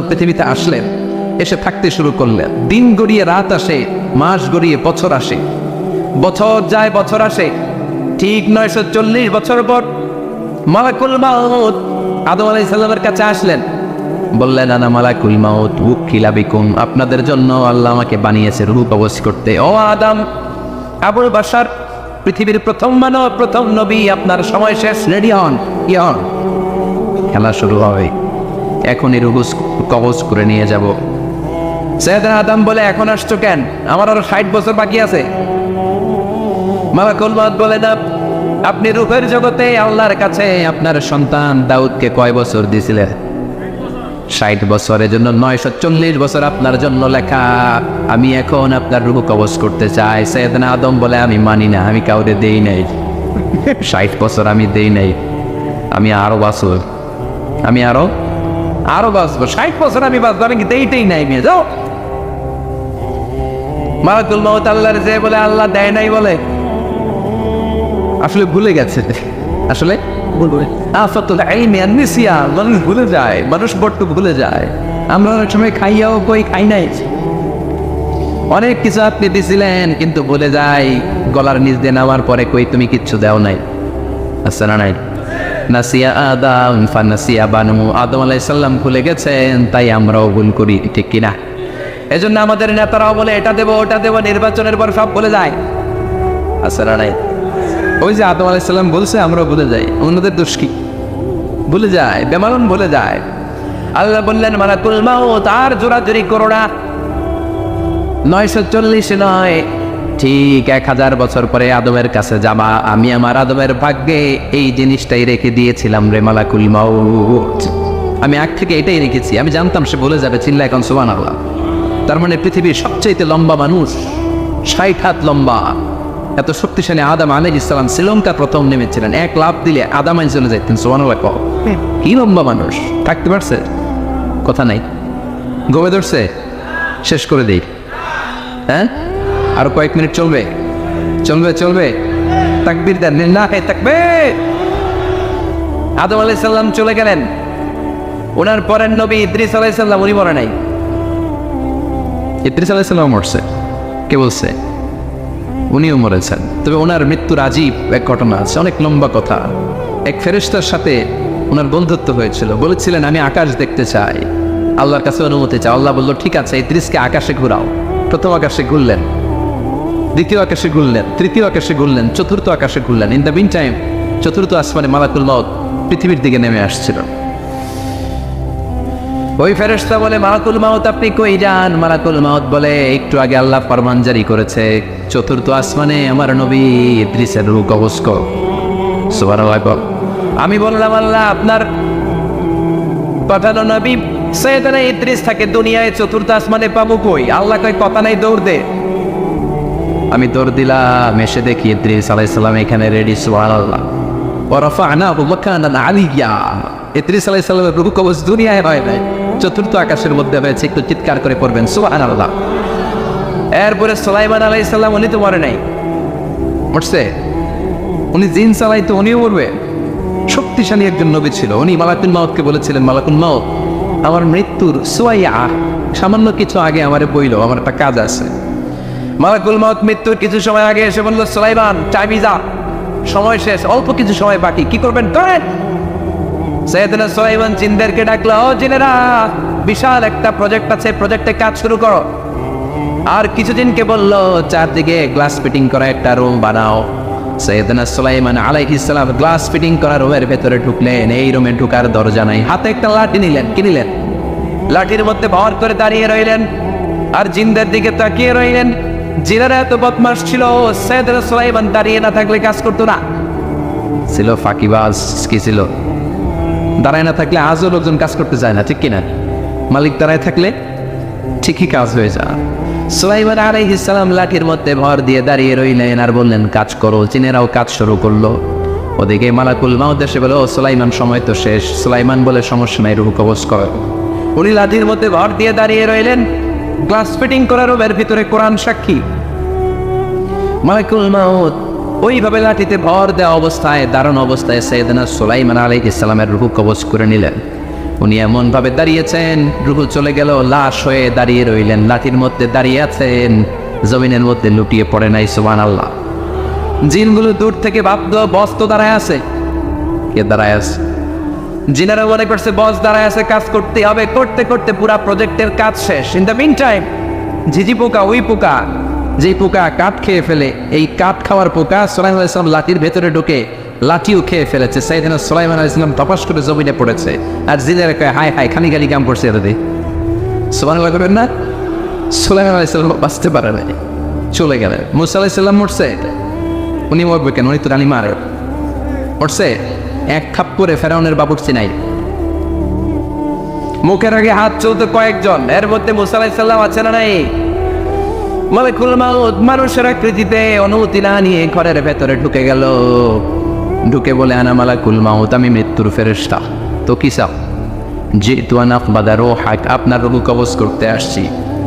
পৃথিবীতে আসলেন, এসে থাকতে শুরু করলেন। দিন গড়িয়ে রাত আসে, মাস গড়িয়ে বছর আসে, বছর যায় বছর আসে। ঠিক 940 বছর পর মালাকুল মাউত আদম আলাইহিস সালামের কাছে আসলেন। বললেন, আনা মালাকুল মাউত উকিলা বিকুম, আপনাদের জন্য আল্লাহ আমাকে বানিয়েছে রূহ কবজ করতে। ও আদম, আবুল বাশার, পৃথিবীর প্রথম মানব, প্রথম নবী, আপনার সময় শেষ, রেডি হন, ইয়ন। খেলা শুরু হয়, এখনই রূহ কবজ করে নিয়ে যাব। সাইয়েদনা আদম বলে, এখন আসছো কেন? আমার আরো 60 বছর বাকি আছে। মালাকুল মাউত বলে, না, আপনি রূহের জগতে আল্লাহর কাছে আপনার সন্তান দাউদকে কয় বছর দিয়েছিলেন? 60 বছরের জন্য 940 বছর আপনার জন্য লেখা। আমি এখন আপনার রূহ কবজ করতে চাই। সাইয়েদনা আদম বলে, আমি মানি না, আমি কাউরে দেই নাই। 60 বছর আমি দেই নাই, আমি আরো বাঁচব, আমি আরো বাঁচবো। 60 বছর আমি বাঁচবো, আমি দেইতেই নাই। মেয়ে যাও। মালাকুল মাউত আল্লাহর যে বলে, আল্লাহ দেয় নাই বলে, আসলে ভুলে গেছে। আসলে আফাতুল ইলমি আন-নিসিয়া, মানুষ ভুলে যায়, মানুষ বড্ড ভুলে যায়। আমরা অনেক সময় খাইয়াও কই খাই নাই। অনেক কিছু আপনি দিছিলেন কিন্তু ভুলে যাই, গলার নিচ দিয়ে নামার পরে কই তুমি কিচ্ছু দাও নাই। আছে না নাই? নাসিয়া আদম ফানাসিয়া বানু, আদম আলাইহিস সালাম ভুলে গেছেন, তাই আমরাও ভুল করি, ঠিক কিনা? এজন্য আমাদের নেতারাও বলে এটা দেব ওটা দেব, নির্বাচনের পর সব ভুলে যায়। আছে না নাই? ওই যে আদম আলাইহিস সালাম বলছে, আমরাও ভুলে যাই। অন্যদের দোষ কি? ভুলে যায়, বেমালুম ভুলে যায়। আল্লাহ বললেন, মালাকুল মাউত আর জোরাজুরি করো না। 940 নয়, ঠিক 1000 বছর পরে আদমের কাছে যাবা। আমি আমার আদমের ভাগ্যে এই জিনিসটাই রেখে দিয়েছিলাম রে মালাকুল মাউত। আমি আগ থেকে এটাই রেখেছি, আমি জানতাম সে ভুলে যাবে। চিল্লা এখন সুবহানাল্লাহ। তার মানে পৃথিবীর সবচেয়ে লম্বা মানুষ, 60 হাত লম্বা, এত শক্তিশালী আদম আলাইহিস সালাম শ্রীলঙ্কা প্রথম নেমেছিলেন। 1 লাফ দিলে আদামাই চলে যাইতেন। সুবহানাল্লাহ। কি লম্বা মানুষ, থাকতে পারছে? কথা নাই, ঘুমে ধরছে। শেষ করে দেই, হ্যাঁ? আরো কয়েক মিনিট চলবে, চলবে চলবে। তাকবীর দেন, লিল্লাহি তাকবীর। আদম আলাইহিস সালাম চলে গেলেন। ওনার পরের নবী ইদ্রিস আলাইহিস সালাম, উনি মরে নাই। ইদ্রিস আলাইহিস সালাম মরছে, কে বলছে? উনিও মরেছেন। তবে ওনার মৃত্যুর আজীব এক ঘটনা আছে, অনেক লম্বা কথা। এক ফেরেশতার সাথে ওনার বন্ধুত্ব হয়েছিল। বলেছিলেন, আমি আকাশ দেখতে চাই, আল্লাহর কাছে অনুমতি চাই। আল্লাহ বলল, ঠিক আছে, ইদ্রিসকে আকাশে ঘুরাও। প্রথম আকাশে ঘুরলেন, দ্বিতীয় আকাশে ঘুরলেন, তৃতীয় আকাশে ঘুরলেন, চতুর্থ আকাশে ঘুরলেন। ইন দ্য মিন টাইম চতুর্থ আসমানে মালাকুল মাউত পৃথিবীর দিকে নেমে আসছিল। ওই ফেরেশতা বলে, মালাকুল মাউত আপনি কই যান? মালাকুল মাউত বলে, একটু আগে আল্লাহ ফরমান জারি করেছে, চতুর্থ আসমানে আমার নবী ইদ্রিসের রূহ কবজ করো। সুবহানাল্লাহ। আমি বললাম, আল্লাহ আপনার পাঠানো নবী সাইয়েদনা ইদ্রিস থাকে দুনিয়ায়, চতুর্থ আসমানে পাবো কই? আল্লাহ কয়, কথা নাই, দৌড় দে। আমি দৌড় দিলাম, এসে দেখি ইদ্রিস আলাইহিস সালাম এখানে রেডি। সুবহানাল্লাহ। ওয়া রাফা'নাহু মাকানান আলিয়্যা। ইদ্রিস আলাইহিস সালামের রূহ কবজ দুনিয়ায় হয় নাই, চতুর্থ আকাশের মধ্যে হয়েছে। একটু চিৎকার করে পড়বেন সুবহানাল্লাহ। এরপরে সুলাইমান আলাইহিস সালাম, উনি তো মরে নাই, মরছে। উনি জিন চালাইতো, উনিও মরবে। শক্তিশালী একজন নবী ছিল। উনি মালাকুল মাউতকে বলেছিলেন, মালাকুল মাউত আমার মৃত্যুর সুয়াইয়া, সামান্য কিছু আগে আমারে বইল, আমার একটা কাজ আছে। মালাকুল মাউত মৃত্যুর কিছু সময় আগে এসে বলল, সুলাইমান টাইম ইজ আপ, সময় শেষ, অল্প কিছু সময় বাকি, কি করবেন করেন। সাইয়েদনা সুলাইমান জিনদেরকে ডাকলো, ও জিনেরা, বিশাল একটা প্রজেক্ট আছে, প্রজেক্টে কাজ শুরু করো। আর কিছু জিনকে বলল, চারদিকে গ্লাস ফিটিং করা একটা রুম বানাও। সাইয়েদনা সুলাইমান আলাইহিস সালাম গ্লাস ফিটিং করা রুমের ভেতরে ঢুকলেন। এই রুমে ঢুকার দরজা নাই, হাতে একটা লাঠি নিলেন, কি নিলেন? লাঠির মধ্যে ভর করে দাঁড়িয়ে রইলেন আর জিনদের দিকে তাকিয়ে রইলেন। জিনেরা এত বদমাশ ছিল, সাইয়েদনা সুলাইমান দাঁড়িয়ে না থাকলে কাজ করতো না। ছিল ফাঁকিবাজ, কি ছিল? দাঁড়ায় না থাকলে আজও লোকজন কাজ করতে যায় না, ঠিক কিনা? মালিক দাঁড়ায় থাকলে ঠিকই কাজ হয়ে যায়। সুলাইমান আলাইহিস সালাম লাঠির মধ্যে ভর দিয়ে দাঁড়িয়ে রইলেন আর বললেন, কাজ করো। জিনেরাও কাজ শুরু করলো। ওদিকে মালাকুল মাউত এসে বলে, ও সুলাইমান সময় তো শেষ। সুলাইমান বলে, সমস্যা নাই, রূহ কবজ করো। উনি লাঠির মধ্যে ভর দিয়ে দাঁড়িয়ে রইলেন। গ্লাস ফিটিং করার রুমের ভিতরে কোরআন সাক্ষী। মালাকুল মাউত ওইভাবে লাঠিতে ভর দেওয়া অবস্থায়, দারুণ অবস্থায় সাইয়েদনা সুলাইমান আলাইহিস সালামের রূহ কবজ করে নিলেন। উনি এমন ভাবে দাঁড়িয়েছেন, রুহু চলে গেল, লাশ হয়ে দাঁড়িয়ে রইলেন, লাঠির মধ্যে দাঁড়িয়ে আছেন, জমিনের মধ্যে লুটিয়ে পড়ে নাই। সুবহানাল্লাহ। জিনগুলো দূর থেকে ভাবতো বস তো দাঁড়ায় আছে। কে দাঁড়ায় আছে? জিনারা মনে করছে বস দাঁড়ায় আছে, কাজ করতে হবে। করতে করতে পুরা প্রজেক্টের কাজ শেষ। ইন দ্য মিন টাইম ঝিঝি পোকা, ওই পোকা যেই পোকা কাঠ খেয়ে ফেলে, এই কাঠ খাওয়ার পোকা সুলাইমান আলাইহিস সালাম লাঠির ভেতরে ঢুকে লাঠিও খেয়ে ফেলেছে। সাইয়েদনা সুলাইমান আলাইহিস সালাম তপাস করে জমিনে পড়েছে। আর জিনেরা কয় হায় হায়, খালি খালি কাম করছে এতদিন। সুবহানাল্লাহ করবেন না? সুলাইমান আলাইহিস সালাম বাঁচতে পারে নাই, চলে গেলেন। মুসা আলাইহিস সালাম মরছে, উনি মরবে কেন? উনি তো রানী মারে মরছে। এক থাপ্পড়ে ফেরাউনের বাবুর্চি নাই, মুখের আগে হাত চলতে কয়েকজন, এর মধ্যে মুসা আলাইহিস সালাম আছে না নাই? মালাকুল মাউত মানুষের আকৃতিতে অনুমতি না নিয়ে ঘরের ভেতরে ঢুকে গেল। ঢুকে বলে আনা মালাকুল মাউত, আমি মৃত্যুর ফেরেশতা। তো কি চাও? জিতু আন আকবাদা রূহাক, আপনার রূহ কবজ করতে আসছি।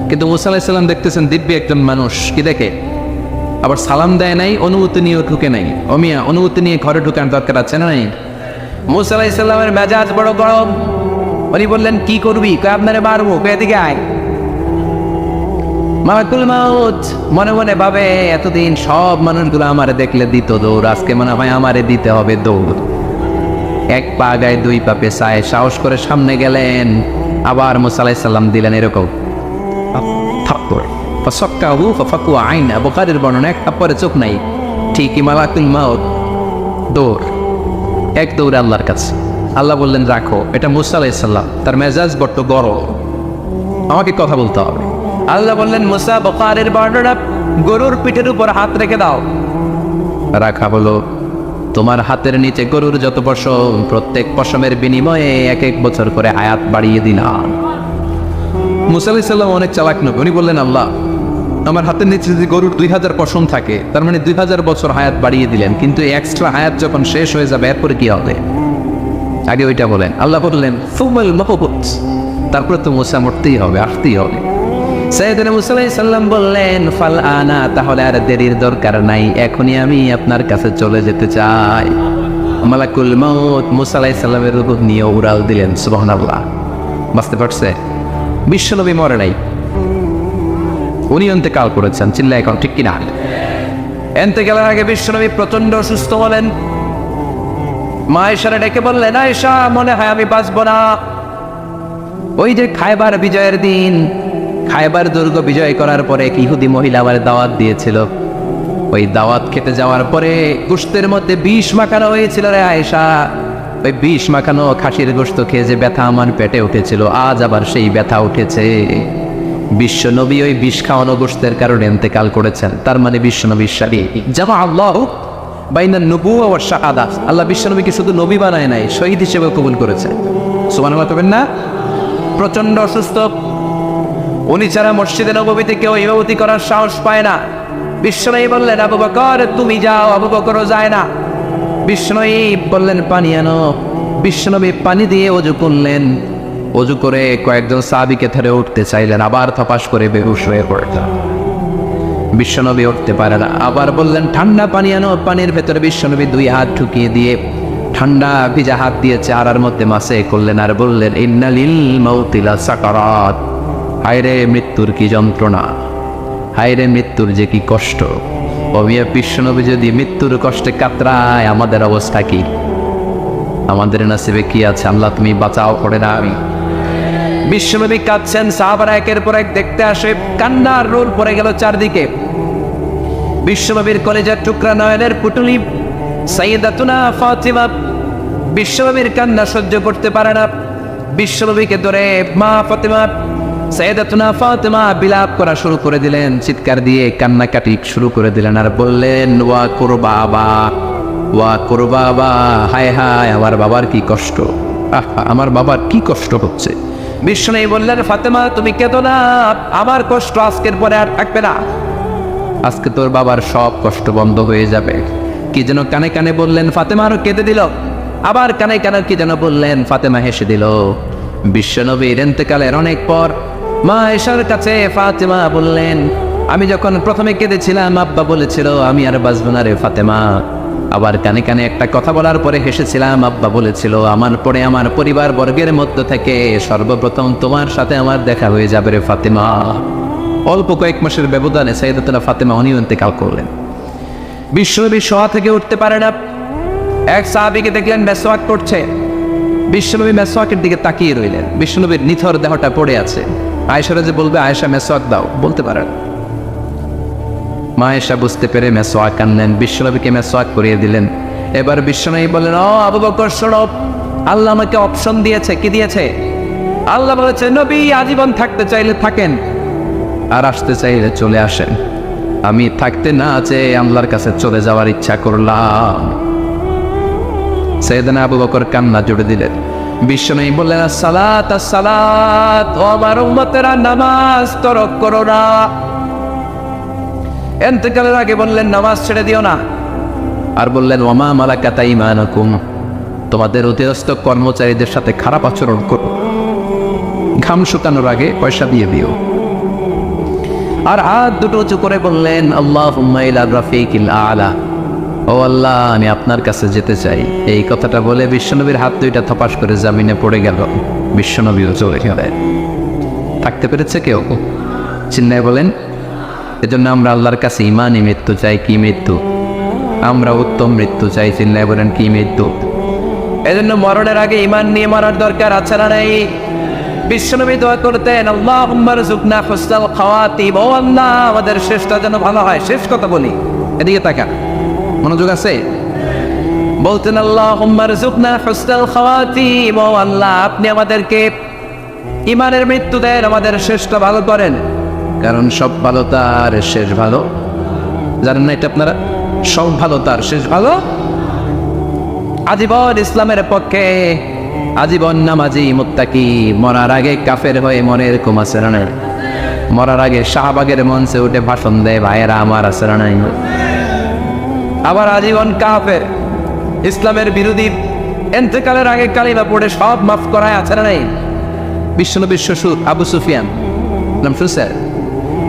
কিন্তু মুসা আলাইহিস সালাম দেখতেছেন দিব্যি একজন মানুষ, কি দেখে? আবার সালাম দেয় নাই, অনুমতি নিয়েও ঢুকে নাই। অমিয়া অনুমতি নিয়ে ঘরে ঢুকার দরকার আছে না নাই? মুসা আলাইহিস সালামের মেজাজ বড় গরম। উনি বললেন কি করবি? কয় আপনারে মারবো। কয় এদিকে আয়। মালাকুল মাউত মনে মনে ভাবে এতদিন সব মানুষগুলো আমারে দেখলে দিত দৌড়, আজকে মনে হয় আমারে দিতে হবে দৌড়। এক পা গায়ে দুই পা পেছায় সাহস করে সামনে গেলেন। আবার মুসা আলাইহিস সালাম দিলেন এরকম থাপ্পড়। ফাসাক্কাহু ফাফাকু আইনা, বুখারীর বর্ণনা, এক থাপ্পড়ে চোখ নাই। ঠিকই মালাকুল মাউত দৌড়, এক দৌড়ে আল্লাহর কাছে। আল্লাহ বললেন রাখো, এটা মুসা আলাইহিস সালাম, তার মেজাজ বড্ড গরম, আমাকে কথা বলতে হবে। আল্লাহ বললেন মুসা, বুখারীর বর্ণনা, গরুর পিঠের উপর হাত রেখে দাও। রাখা হলো। তোমার হাতের নিচে গরুর যত পশম, প্রত্যেক পশমের বিনিময়ে এক এক বছর করে হায়াত বাড়িয়ে দিলাম। মুসা আলাইহিস সালাম অনেক চালাক নবী, উনি বললেন আল্লাহ আমার হাতের নিচে যদি গরুর 2000 পশম থাকে, তার মানে 2000 বছর হায়াত বাড়িয়ে দিলেন, কিন্তু এক্সট্রা হায়াত যখন শেষ হয়ে যাবে এরপরে কি হবে? আগে ওইটা বলেন। আল্লাহ বললেন ফুমাল মাহবুত, তারপরে তো মুসা মরতেই হবে, আসতেই হবে। সাইয়েদনা মুসা আলাইহিস সালাম বললেন ফাল আনা, তাহলে আর দেরির দরকার নাই, এখনই আমি আপনার কাছে চলে যেতে চাই। মালাকুল মাউত মুসা আলাইহিস সালামের রূহ নিয়ে উড়াল দিলেন। সুবহানাল্লাহ। বুঝতে পারছে? বিশ্বনবী মরে নাই, উনি ইন্তেকাল করেছেন। চিল্লা এখন ঠিক কিনা? ইন্তেকালের আগে বিশ্বনবী প্রচন্ড অসুস্থ হলেন। মা আয়েশারে ডেকে বললেন আয়েশা, মনে হয় আমি বাঁচবো না। ওই যে খায়বার বিজয়ের দিন, খায়বার দুর্গ বিজয় করার পরে এক ইহুদি মহিলা আমার দাওয়াত দিয়েছিল। ওই দাওয়াত খেতে যাওয়ার পরে গোশতের মধ্যে বিষ মাখানো হয়েছিল রে আয়েশা। ওই বিষ মাখানো খাসির গোশত খেয়ে যে ব্যথা আমার পেটে উঠেছিল, আজ আবার সেই ব্যথা উঠেছে। বিশ্বনবী ওই বিষ খাওয়ানো গোশতের কারণে ইন্তেকাল করেছেন। তার মানে বিশ্বনবীর সাথে জামা আল্লাহ বাইনা নবুওয়া ওয়া শাহাদা, আল্লাহ বিশ্বনবীকে শুধু নবী বানায় নাই, শহীদ হিসেবে কবুল করেছে। সুবহানাল্লাহ করবেন না? প্রচন্ড অসুস্থ, উনি ছাড়া মসজিদে নববীতে কেউ ইমামতি করার সাহস পায় না। বিশ্বনবী বললেন আবু বকর তুমি যাও, আবু বকরও যায় না। বিশ্বনবী বললেন পানি আনো। বিশ্বনবী পানি দিয়ে ওযু করলেন। ওযু করে কয়েকজন সাহাবীকে ধরে উঠতে চাইলেন, আবার থপাস করে বেহুশ হয়ে পড়লেন। বিশ্বনবী উঠতে পারে না। আবার বললেন ঠান্ডা পানি আনো। পানির ভেতরে বিশ্বনবী দুই হাত ঢুকিয়ে দিয়ে ঠান্ডা ভিজা হাত দিয়ে চেহারার মধ্যে মাসে করলেন আর বললেন ইন্নালিল মাউতি লা সাকারাত, হায়রে মৃত্যুর কি যন্ত্রণা, হায়রে মৃত্যুর যে কি কষ্ট। অবিয়া বিশ্বনবী যদি মৃত্যুর কষ্টে কাতরায়, আমাদের অবস্থা কি? আমাদের নসিবে কি আছে? আল্লাহ তুমি বাঁচাও করে না। আমি বিশ্বনবী কাঁদছেন, সাহাবারা একের পর এক দেখতে আসে, কান্নার রোল পড়ে গেল চারদিকে। বিশ্বনবীর কলেজার টুকরা নয়নের পুটুলি সাইয়েদাতুনা ফাতিমা বিশ্বনবীর কান্না সহ্য করতে পারে না। বিশ্বনবীকে ধরে মা ফাতিমা, সাইয়েদাতুনা ফাতিমা বিলাপ করা শুরু করে দিলেন, চিৎকার দিয়ে কান্নাকাটি শুরু করে দিলেন আর বললেন ওয়া কুরবাবা, ওয়া কুরবাবা, হায় হায় আমার বাবার কি কষ্ট, আমার বাবার কি কষ্ট হচ্ছে। বিশ্বনবী বললেন ফাতেমা তুমি কেঁদো না, আমার কষ্ট আজকের পরে আর থাকবে না, আজকে তোর বাবার সব কষ্ট বন্ধ হয়ে যাবে। কি যেন কানে কানে বললেন, ফাতেমা আরো কেঁদে দিল। আবার কানে কানে কি যেন বললেন, ফাতেমা হেসে দিল। বিশ্বনবীর ইন্তেকালের অনেক পর মা আয়েশার কাছে ফাতেমা বললেন, আমি যখন প্রথমে কেঁদেছিলাম আব্বা বলেছিল আমি আর বাঁচব না রে ফাতেমা, আবার কানে কানে একটা কথা বলার পরে হেসেছিলাম। আব্বা বলেছিল, আমার পরে আমার পরিবার বর্গের মধ্য থেকে সর্বপ্রথম তোমার সাথে আমার দেখা হয়ে যাবে রে ফাতেমা। অল্প কয়েক মাসের ব্যবধানে সাইয়েদাতুনা ফাতেমা উনিও ইন্তেকাল করলেন। বিশ্বনবী শোয়া থেকে উঠতে পারে না। এক সাহাবীকে দেখলেন মেসওয়াক করছে। বিশ্বনবী মেসওয়াকের দিকে তাকিয়ে রইলেন। বিশ্বনবীর নিথর দেহটা পড়ে আছে। আয়েশারা যে বলবে, আয়েশা মেসওয়াক দাও, বলতে পারেন। মা আয়েশা বুঝতে পেরে মেসওয়াক আনলেন, বিশ্বনবীকে মেসওয়াক করিয়ে দিলেন। এবার বিশ্বনবী বললেন, ও আবু বকর শোনো, আল্লাহ আমাকে অপশন দিয়েছে। কি দিয়েছে? আল্লাহ বলেছে, নবী আজীবন থাকতে চাইলে থাকেন, আর আসতে চাইলে চলে আসেন। আমি থাকতে না চেয়ে আল্লাহর কাছে চলে যাওয়ার ইচ্ছা করলাম। সাইয়েদনা আবু বকর কান্না জুড়ে দিলেন। বিশ্বনবী বললেন, আসসালাত আসসালাত, ও আমার উম্মতেরা, নামাজ তরক করো না। ইন্তেকালের আগে বললেন, নামাজ ছেড়ে দিও না। আর বললেন, ওয়ামা মালাকাত আইমানুকুম, তোমাদের অধীনস্থ কর্মচারীদের সাথে খারাপ আচরণ করো। ঘাম শুকানোর আগে পয়সা দিয়ে দিও। আর হাত দুটো উঁচু করে বললেন, আল্লাহুম্মা ইলা রাফিকিল আলা, ও আল্লাহ, আমি আপনার কাছে যেতে চাই। এই কথাটা বলে বিশ্বনবীর হাত দুইটা থপাস করে জামিনে পড়ে গেল। বিশ্বনবীও চলে গেলেন। থাকতে পেরেছে কেউ? চিন্নায় বলেন। এজন্য আমরা আল্লাহর কাছে ইমানই মৃত্যু চাই। কি মৃত্যু? আমরা উত্তম মৃত্যু চাই। চিন্নায় বলেন, কি মৃত্যু? এজন্য মরণের আগে ইমান নিয়ে মরার দরকার আছে না নাই? বিশ্বনবী দোয়া করতেন, আল্লাহুম্মা রযুকনা হুসনাল খাওয়াতিম, ও আল্লাহ, আমাদের শেষটা যেন ভালো হয়। শেষ কথা বলি, এদিকে তাকা, মনোযোগ আছে। বলতেন, আল্লাহুম্মা রযুকনা হুসনাল খাওয়াতিম, ও আল্লাহ, আপনি আমাদেরকে ইমানের মৃত্যু দেন, আমাদের শেষটা ভালো করেন। কারণ সব ভালো তার শেষ ভালো। জানেন না এটা আপনারা? সব ভালো তার শেষ ভালো। আজীবন ইসলামের পক্ষে, আজীবন নামাজি মুত্তাকি, মরার আগে কাফের হয়ে মনে, এরকম আছে না? মরার আগে শাহবাগের মঞ্চে উঠে ভাষণ দেয়, ভাইয়েরা আমার আছে না নাই? আবার আজীবন কাফের, ইসলামের বিরোধী, ইন্তেকালের আগে কালিমা পড়ে সব মাফ করায় আছে না নাই? বিশ্বনবীর শ্বশুর আবু সুফিয়ান, নাম শুনছেন?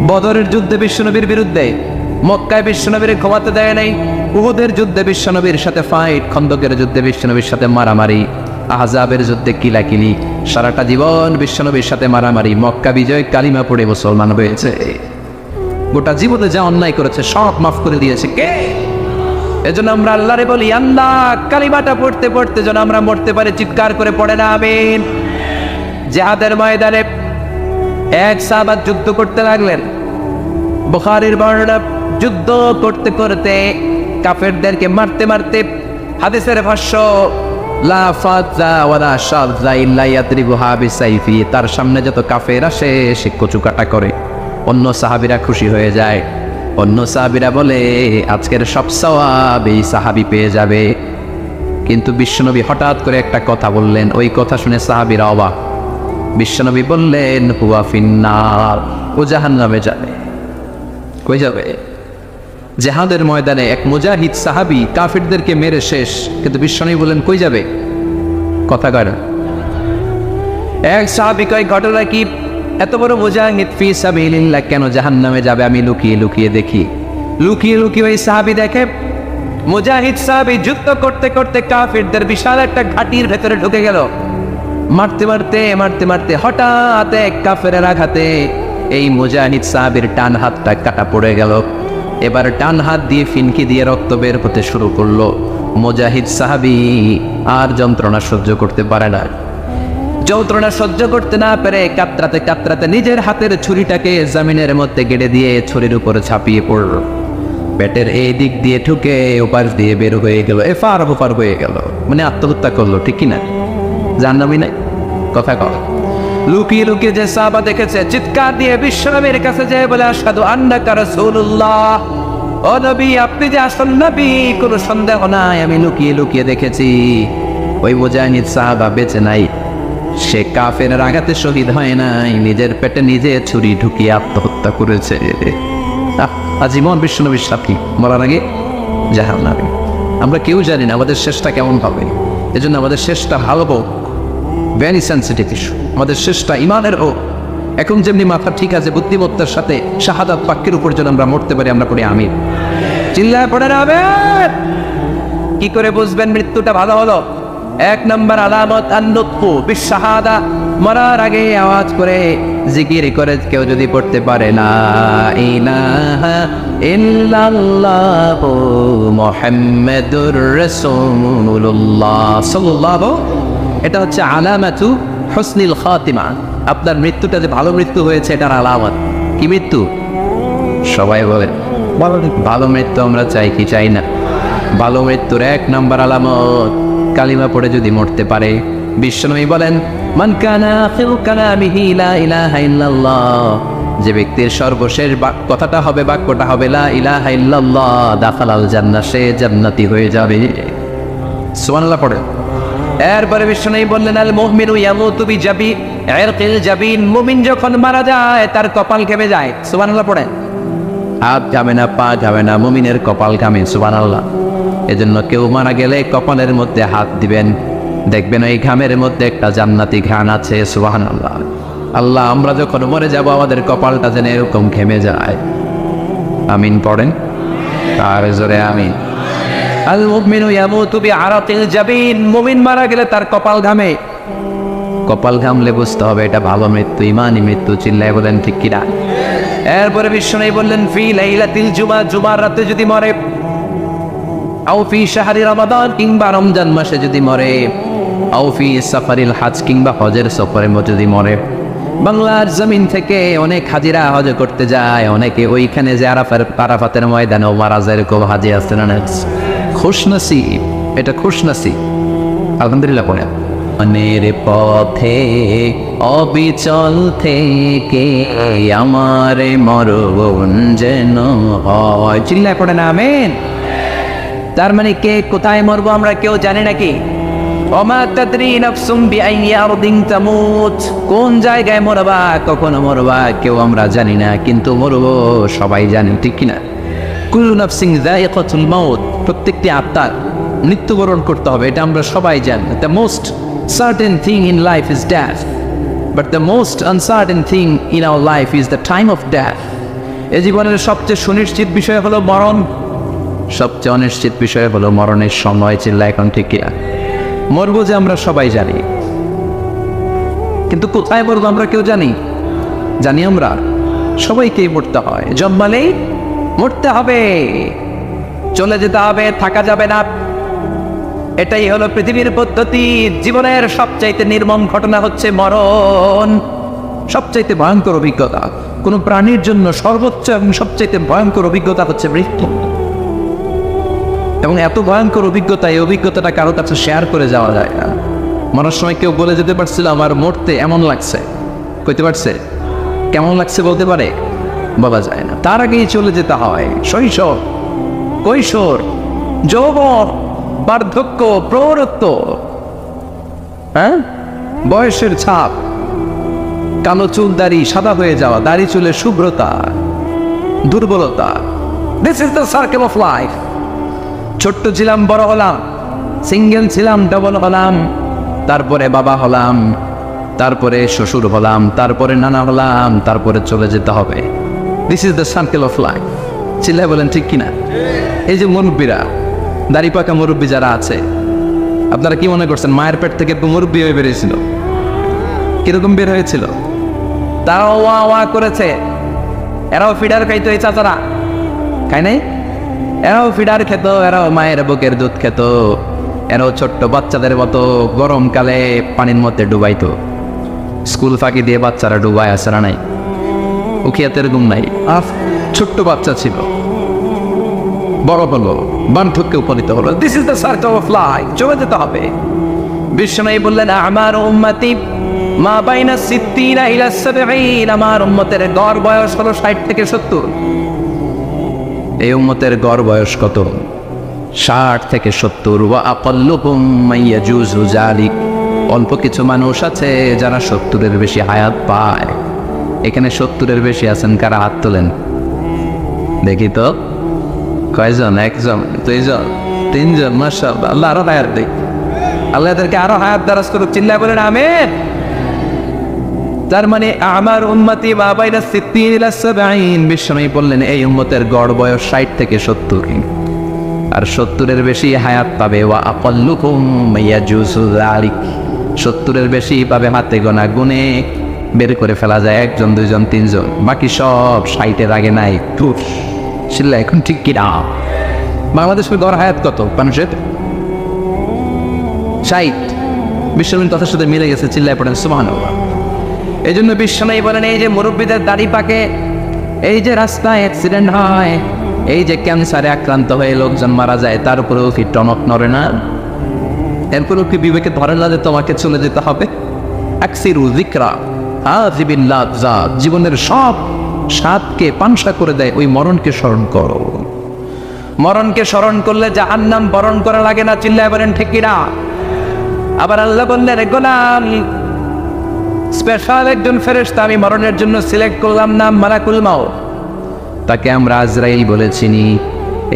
বদরের যুদ্ধে বিশ্বনবীর বিরুদ্ধে, মক্কায় বিশ্বনবীর ঘুমাতে দেয় নাই। উহুদের যুদ্ধে বিশ্বনবীর সাথে ফাইট, খন্দকের যুদ্ধে বিশ্বনবীর সাথে মারামারি, আহজাবের যুদ্ধে কিলাকিলি, সারাটা জীবন বিশ্বনবীর সাথে মারামারি। মক্কা বিজয়, কালিমা পড়ে মুসলমান হয়েছে। গোটা জীবনে যা অন্যায় করেছে সব মাফ করে দিয়েছে কে? এজন্য আমরা আল্লাহরে বলি, আল্লাহ, কালিমাটা পড়তে পড়তে যেন আমরা মরতে পারি। চিৎকার করে পড়ে না আমিন। জিহাদের ময়দানে এক সাহাবা যুদ্ধ করতে লাগলেন। বুখারীর বর্ণনা, যুদ্ধ করতে করতে কাফেরদেরকে মারতে মারতে, হাদিসের ভাষ্য, লা ফাজা ওয়ালা শাযা ইল্লা ইয়াদরিবুহা বিসাইফি, তার সামনে যত কাফের আসে সে কচুকাটা করে। অন্য সাহাবীরা খুশি হয়ে যায়। অন্য সাহাবীরা বলে, আজকের সব সওয়াব এই সাহাবী পেয়ে যাবে। কিন্তু বিশ্বনবী হঠাৎ করে একটা কথা বললেন। ওই কথা শুনে সাহাবীরা অবাক। বিশ্বনবী বললেন, হুয়া ফিন্নার, ও জাহান্নামে যাবে। কই যাবে? জিহাদের ময়দানে এক মুজাহিদ সাহাবী কাফিরদেরকে মেরে শেষ, কিন্তু বিশ্বনবী বললেন কই যাবে? কথা কয় না। এক সাহাবী কয়, ঘটনা কি? এত বড় মুজাহিদ ফি সাবিলিল্লাহ কেন জাহান্নামে যাবে? আমি লুকিয়ে লুকিয়ে দেখি। লুকিয়ে লুকিয়ে ওই সাহাবী দেখে, মুজাহিদ সাহাবী যুদ্ধ করতে করতে কাফিরদের বিশাল একটা ঘাটির ভেতরে ঢুকে গেল। মারতে মারতে মারতে মারতে হঠাৎ এক কাফেরের আঘাতে এই মুজাহিদ সাহাবীর ডান হাতটা কাটা পড়ে গেল। এবার ডান হাত দিয়ে ফিনকি দিয়ে রক্ত বের হতে শুরু করলো। মুজাহিদ সাহাবী আর যন্ত্রণা সহ্য করতে পারে না। যন্ত্রণা সহ্য করতে না পেরে কাতরাতে কাতরাতে নিজের হাতের ছুরিটাকে জমিনের মধ্যে গেড়ে দিয়ে ছুরির উপরে ছাপিয়ে পড়ল। পেটের এই দিক দিয়ে ঠুকে ওপাশ দিয়ে বের হয়ে গেল, এফার ওপার হয়ে গেল। মানে আত্মহত্যা করলো, ঠিক কিনা? জাহান্নামী নাই? কথা কও। লুকিয়ে লুকিয়ে যে সাহাবা দেখেছে, চিৎকার দিয়ে বিশ্বনবীর কাছে যেয়ে বলে, আশহাদু আন্নাকা রাসূলুল্লাহ, ও নবী, আপনি যে আসল নবী, কোনো সন্দেহ নাই। আমি লুকিয়ে লুকিয়ে দেখেছি ওই মুজাহিদ সাহাবা বেঁচে নাই। সে কাফেরের আঘাতে শহীদ হয় নাই, নিজের পেটে নিজে ছুরি ঢুকিয়ে আত্মহত্যা করেছে। আজীবন বিশ্বনবীর সাথী, মরার আগে জাহান্নামী। আমরা কেউ জানি না আমাদের শেষটা কেমন হবে। এজন্য আমাদের শেষটা ভালো হোক, ভেরি সেন্সিটিভ ইস্যু। আমাদের শেষটা ইমানের হোক। এখন যেমনি মাথা ঠিক আছে, বুদ্ধিমত্তার সাথে শাহাদাত বাক্যের উপর যেন আমরা মরতে পারি। আমরা পড়ি আমিন। চিল্লায় পড়ে না আমিন। কি করে বুঝবেন মৃত্যুটা ভালো হলো? এক নম্বর আলামত আন-নুতকু বিশ-শাহাদা, মরার আগে আওয়াজ করে জিকির করে কেউ যদি পড়তে পারে লা ইলাহা ইল্লাল্লাহু মুহাম্মাদুর রাসূলুল্লাহ সাল্লাল্লাহু, এটা হচ্ছে আলামাতু হুসনিল খাতিমা। আপনার মৃত্যুটা যে ভালো মৃত্যু হয়েছে এটার আলামত। কি মৃত্যু? সবাই বলেন ভালো মৃত্যু আমরা চাই কি চাই না? ভালো মৃত্যুর এক নম্বর আলামত কালিমা পড়ে যদি মরতে পারে। বিশ্বনবী বলেন মান কানা আখিরু কালামিহি লা ইলাহা ইল্লাল্লাহ, যে ব্যক্তির সর্বশেষ কথাটা হবে, বাক্যটা হবে লা ইলাহা ইল্লাল্লাহ, দাখালাল জান্নাহ, সে জান্নাতি হয়ে যাবে। সুবহানাল্লাহ পড়ে। এরপরে বিশ্বনবী বললেন আল মুমিনু ইয়ামুতু বিজাবি ইরকিল জাবিন, মুমিন যখন মারা যায় তার কপাল ঘেমে যায়। সুবহানাল্লাহ পড়ে। হাত ঘামে না, পা ঘামে না, মুমিনের কপাল ঘামে। সুবহানাল্লাহ। এজন্য কেউ মারা গেলে কপালের মধ্যে হাত দিবেন, দেখবেন ওই ঘামের মধ্যে একটা জান্নাতি ঘ্রাণ আছে। সুবহানাল্লাহ। আল্লাহ, আমরা যখন মরে যাব আমাদের কপালটা যেন এরকম ঘেমে যায়। আমিন পড়েন আর জোরে আমিন। আল মুমিনু ইয়ামুতু বিআরাকিল জাবিন, মুমিন মারা গেলে তার কপাল ঘামে। কপাল ঘামলে বুঝতে হবে এটা ভালো মৃত্যু, ইমানি মৃত্যু। চিল্লায় বলেন ঠিক কিনা? এরপরে বিশ্বনবী বললেন ফি লাইলাতিল জুমা, জুমার রাতে যদি মরে, আও ফি শাহরি রমাদান, কিংবা রমজান মাসে যদি মরে, আও ফি সাফারিল হজ, কিংবা হজের সফরে যদি মরে। বাংলার জমিন থেকে অনেক হাজিরা হজ করতে যায়, অনেকে ওইখানে যে আরাফাতের ময়দানে মারা যায়, এরকম হাজি আছে না? খুশনসিব, এটা খুশনসিব। আলহামদুলিল্লাহ পড়ে। অনের পথে অবিচল থেকে আমার মরণ যেন হয়। চিল্লায় পড়ে না আমিন। তার মানে কে কোথায় মরবো আমরা কেউ জানি নাকি? ওমা তাদরি নাফসুম বিআইয়ি আরদিন তামুত, কোন জায়গায় মরবা, কখন মরবা কেউ আমরা জানি না, কিন্তু মরবো সবাই জানি, ঠিক কিনা? কুল্লু নাফসিন যায়িকাতুল মাউত, প্রত্যেকটি আত্মার মৃত্যুবরণ করতে হবে, এটা আমরা সবাই জানি। The most certain thing in life is death, but the most uncertain thing in our life is the time of death. এই জীবনের সবচেয়ে সুনিশ্চিত বিষয় হলো মরণ, সবচেয়ে অনিশ্চিত বিষয় হলো মরণের সময়। চিল্লা এখন ঠিক কিনা? মরবো যে আমরা সবাই জানি, কিন্তু কোথায় মরবো আমরা কেউ জানি? জানি আমরা সবাইকেই মরতে হয়, জন্মালেই মরতে হবে, চলে যেতে হবে, থাকা যাবে না। এটাই হলো পৃথিবীর পদ্ধতি। জীবনের সবচাইতে নির্মম ঘটনা হচ্ছে মরণ, সবচাইতে ভয়ঙ্কর অভিজ্ঞতা। কোনো প্রাণীর জন্য সর্বোচ্চ এবং সবচাইতে ভয়ঙ্কর অভিজ্ঞতা হচ্ছে মৃত্যু। এবং এত ভয়ঙ্কর অভিজ্ঞতা, এই অভিজ্ঞতাটা কারো কাছে শেয়ার করে যাওয়া যায় না। মরার সময় কেউ বলে যেতে পারছিল আমার মরতে এমন লাগছে, কইতে পারছে? কেমন লাগছে বলতে পারে? বলা যায় না। তার আগেই চলে যেতে হয় শৈশব, কৈশোর, যৌবন, বার্ধক্য, প্রৌঢ়ত্ব, হ্যাঁ, বয়সের ছাপ, কালো চুল দাড়ি সাদা হয়ে যাওয়া, দাড়ি চুলে শুভ্রতা, দুর্বলতা। This is the circle of life. ছোট্ট ছিলাম, বড় হলাম, সিঙ্গেল ছিলাম, ডবল হলাম, তারপরে বাবা হলাম, তারপরে শ্বশুর হলাম, তারপরে নানা হলাম, তারপরে চলে যেতে হবে। This is the circle of life. চিল্লায় বলেন ঠিক কিনা? এই যে মুরব্বীরা, দাড়ি পাকা মুরব্বী যারা আছে, আপনারা কি মনে করছেন মায়ের পেট থেকে মুরব্বী হয়ে বেরিয়েছিল? কিরকম বের হয়েছিল? তারাও ওয়া ওয়া করেছে, এরাও ফিডার খাইতো, এই চাচারা খায় নাই? এরাও ফিডার খেত, এরাও মায়ের বুকের দুধ খেত, এরাও ছোট্ট বাচ্চাদের মতো গরমকালে পানির মধ্যে ডুবাইতো। স্কুল ফাঁকি দিয়ে বাচ্চারা ডুবায়, আসে না নাই? উখিয়াতের ঘুম নাই, ছোট্ট বাচ্চা ছিল, বড় হলো, বার্ধক্যে উপনীত হলো। This is the circle of life. চলে যেতে হবে। বিশ্বনবী বললেন আমার উম্মতি মা বাইনা সিত্তিনা ইলা সাবঈন, আমার উম্মতের গড় বয়স হলো 60 থেকে 70। এই উম্মতের গড় বয়স কত? 60 থেকে 70। ওয়া আকাল্লুহুম মাইয়াজুজু যালিক, অল্প কিছু মানুষ আছে যারা 70-এর বেশি হায়াত পায়। এখানে 70-এর বেশি আছেন কারা? হাত তোলেন দেখি তো। কয়জন? একজন, দুইজন, তিনজন? মাশাআল্লাহ। আল্লাহ আরো হায়াত দেয়, আল্লাহ এদেরকে আরো হায়াত দারাজ করুক। চিল্লায় বলেন আমিন। তার মানে আমার উম্মতি মা বাইনা সিত্তিন ইলা সাবঈন, বিশ্বনবী বললেন এই উম্মতের গড় বয়স 60 থেকে 70। আর 70-এর বেশি হায়াত পাবে। ওয়া আকাল্লুকুম ইয়াজুজু যালিক, 70-এর বেশি পাবে হাতে গোনা, গুনে বের করে ফেলা যায় 1 জন 2 জন 3 জন, বাকি সব 60-এর আগে নাই। শিল্লা এখন ঠিক কিনা? বাংলাদেশের গড় হায়াত কত মানুষের? 60। বিশ্বনবীর কথার সাথে মিলে গেছে, চিল্লায় পড়েন সুবহানাল্লাহ। এই জন্য বিশ্বনবী বলেন, এই যে মুরব্বীদের দাড়ি পাকে, এই যে রাস্তায় অ্যাক্সিডেন্ট হয়, এই যে ক্যান্সারে আক্রান্ত হয়ে লোকজন মারা যায়, তার উপরেও কি টনক নড়ে না? এরপরেও কি বিবেকে ধরে না যে তোমাকে চলে যেতে হবে? আকসিরু যিকরা হাযিবিল লাযযাত, জীবনের সব স্বাদকে পানসা করে দেয় ওই মরণকে স্মরণ করো। মরণকে স্মরণ করলে জাহান্নাম বরণ করা লাগে না, চিল্লায় বলেন ঠিক কিনা? আবার আল্লাহ বললেন, গোলাম, স্পেশাল একজন ফেরেশতা আমি মরণের জন্য সিলেক্ট করলাম, নাম মালাকুল মাউত। তাকে আমরা আজরাইল বলেছিনি।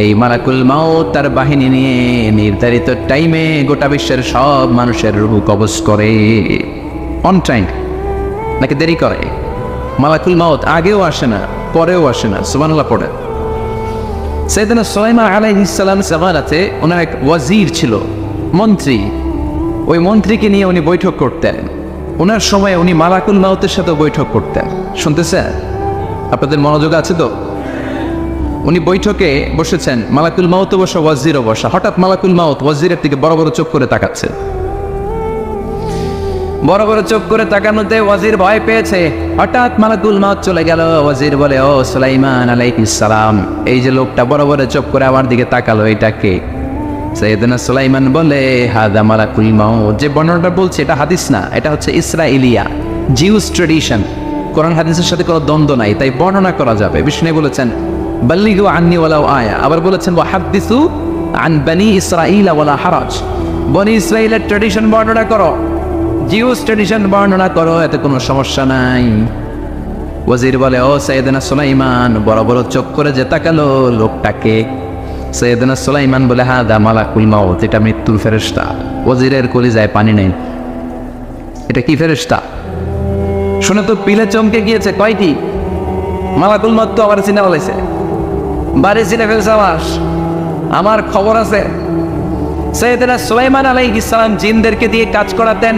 এই মালাকুল মাউত তার বাহিনী নিয়ে নির্ধারিত টাইমে গোটা বিশ্বের সব মানুষের রূহ কবজ করে। অন টাইম নাকি দেরি করে? মালাকুল মাউত আগেও আসে না, পরেও আসে না। সুবহানাল্লাহ পড়ে। সাইয়েদনা সুলাইমান আলাইহিস সালাম জামানাতে ওনার এক ওয়াজির ছিল, মন্ত্রী। ওই মন্ত্রীকে নিয়ে উনি বৈঠক করতেন। ওনার সময় উনি মালাকুল মাউতের সাথে বৈঠক করতেন। শুনতেছেন? আপনাদের মনোযোগ আছে তো? উনি বৈঠকে বসেছেন, মালাকুল মাউত বসা, ওয়াজিরও বসা। হঠাৎ মালাকুল মাউত ওয়াজিরের দিকে বড় বড় চোখ করে তাকাচ্ছে। বড় বড় চোখ করে তাকানোতে ওয়াজির ভয় পেয়েছে। হঠাৎ মালাকুল মাউত চলে গেল। ওয়াজির বলে, ও সুলাইমান আলাইহিস সালাম, এই যে লোকটা বড় বড় চোখ করে আমার দিকে তাকালো, এটা কে? সাইয়েদনা সুলাইমান বলে, হাদা মালাকুল মাউত। যে বর্ণনাটা বলছে এটা হাদিস না, এটা হচ্ছে ইসরাইলিয়া, জিউস ট্রেডিশন। কোরআন হাদিসের সাথে কোনো দ্বন্দ্ব নাই, তাই বর্ণনা করা যাবে। বিষ্ণু বলেছেন, বাল্লিগু আন্নি ওয়ালাউ আয়া। আবার বলেছেন, ওয়া হাদিসু আন বনি ইসরাঈল ওয়ালা হারাজ। বনি ইসরাইলের ট্রেডিশন বর্ণনা করো, জিউস ট্রেডিশন বর্ণনা করো, এতে কোনো সমস্যা নাই। ওয়াজির বলে, ও সাইয়েদনা সুলাইমান, বড় বড় চোখ করে যে তাকালো লোকটাকে? সাইয়েদনা সুলাইমান বলে, হাদা মালাকুল মাউত, এটা মৃত্যুর ফেরেশতা। ওয়াজিরের কলিজায় পানি নেই। এটা কি ফেরেশতা? শুনে তো পিলে চমকে গিয়েছে। কয়টি? মালাকুল মাউত তো আবার চিনে বলেছে, বাড়ি চিনে ফেলছে আমার খবর আছে। সাইয়েদনা সুলাইমান আলাইহিস সালাম জিনদেরকে দিয়ে কাজ করাতেন,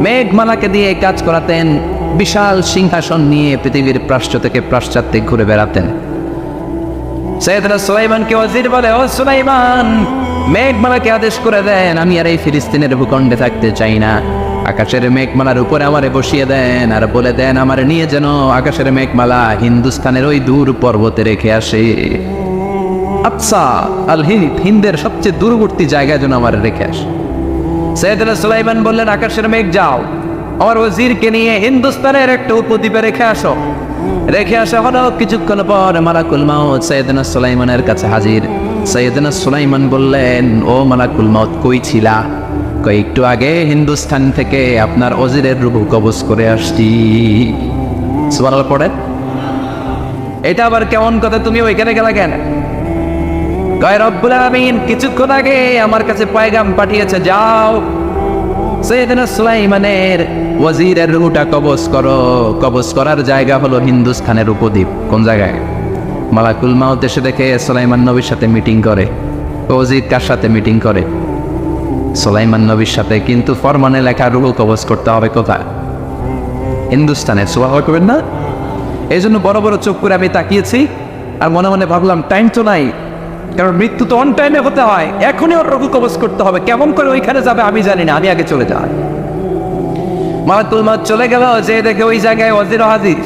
মেঘমালাকে দিয়ে কাজ করাতেন, বিশাল সিংহাসন নিয়ে পৃথিবীর প্রাচ্য থেকে পাশ্চাত্যে ঘুরে বেড়াতেন। সাইয়েদনা সুলাইমানকে ওয়াজির বলে, ও সুলাইমান, মেঘমালাকে আদেশ করে দেন, আমি আর এই ফিলিস্তিনের ভূখণ্ডে থাকতে চাই না। আকাশের মেঘমালার উপরে আমারে বসিয়ে দেন, আর বলে দেন আমারে নিয়ে যেন আকাশের মেঘমালা হিন্দুস্তানের ওই দূর পর্বতে রেখে আসে। আচ্ছা, আল হিন্দ, হিন্দের সবচেয়ে দূরবর্তী জায়গায় যেন আমার রেখে আসে। সাইয়েদনা সুলাইমান বললেন, আকাশের মেঘ যাও, আমার ওয়াজিরকে নিয়ে হিন্দুস্তানের একটা উপদ্বীপে রেখে আসো। রেখে আসা হলো। কিছুক্ষণ পর মালাকুল মাউত সাইয়েদনা সুলাইমানের কাছে হাজির। সাইয়েদনা সুলাইমান বললেন, ও মালাকুল মাউত, কই ছিলা? একটু আগে হিন্দুস্তান থেকে আপনার ওয়াজিরের রূহ কবজ করে আসছি। সুবহানাল্লাহ পড়ে। এটা আবার কেমন কথা, তুমি ওইখানে গেলা কেন? কয়, রব্বুল আলামিন কিছুক্ষণ আগে আমার কাছে পয়গাম পাঠিয়েছে, যাও সাইয়েদনা সুলাইমানের ওয়াজিরের রূহটা কবজ করো। কবজ করার জায়গা হলো হিন্দুস্তানের উপদ্বীপ। কোন জায়গায়? মালাকুল মাউত এসে দেখে সুলাইমান নবীর সাথে মিটিং করে। ওয়াজির কার সাথে মিটিং করে? সুলাইমান নবীর সাথে। কিন্তু ফরমানে লেখা রূহ কবজ করতে হবে কোথায়? হিন্দুস্তানে। সুবহানাল্লাহ করবেন না? এই জন্য বড় বড় চোখ করে আমি তাকিয়েছি, আর মনে মনে ভাবলাম টাইম তো নাই, কারণ মৃত্যু তো অন টাইমে হতে হয়, এখনই ওর রূহ কবজ করতে হবে। কেমন করে ওইখানে যাবে আমি জানি না, আমি আগে চলে যাই। মালাকুল মাউত চলে গেল, যে দেখে ওই জায়গায় ওয়াজির হাজির।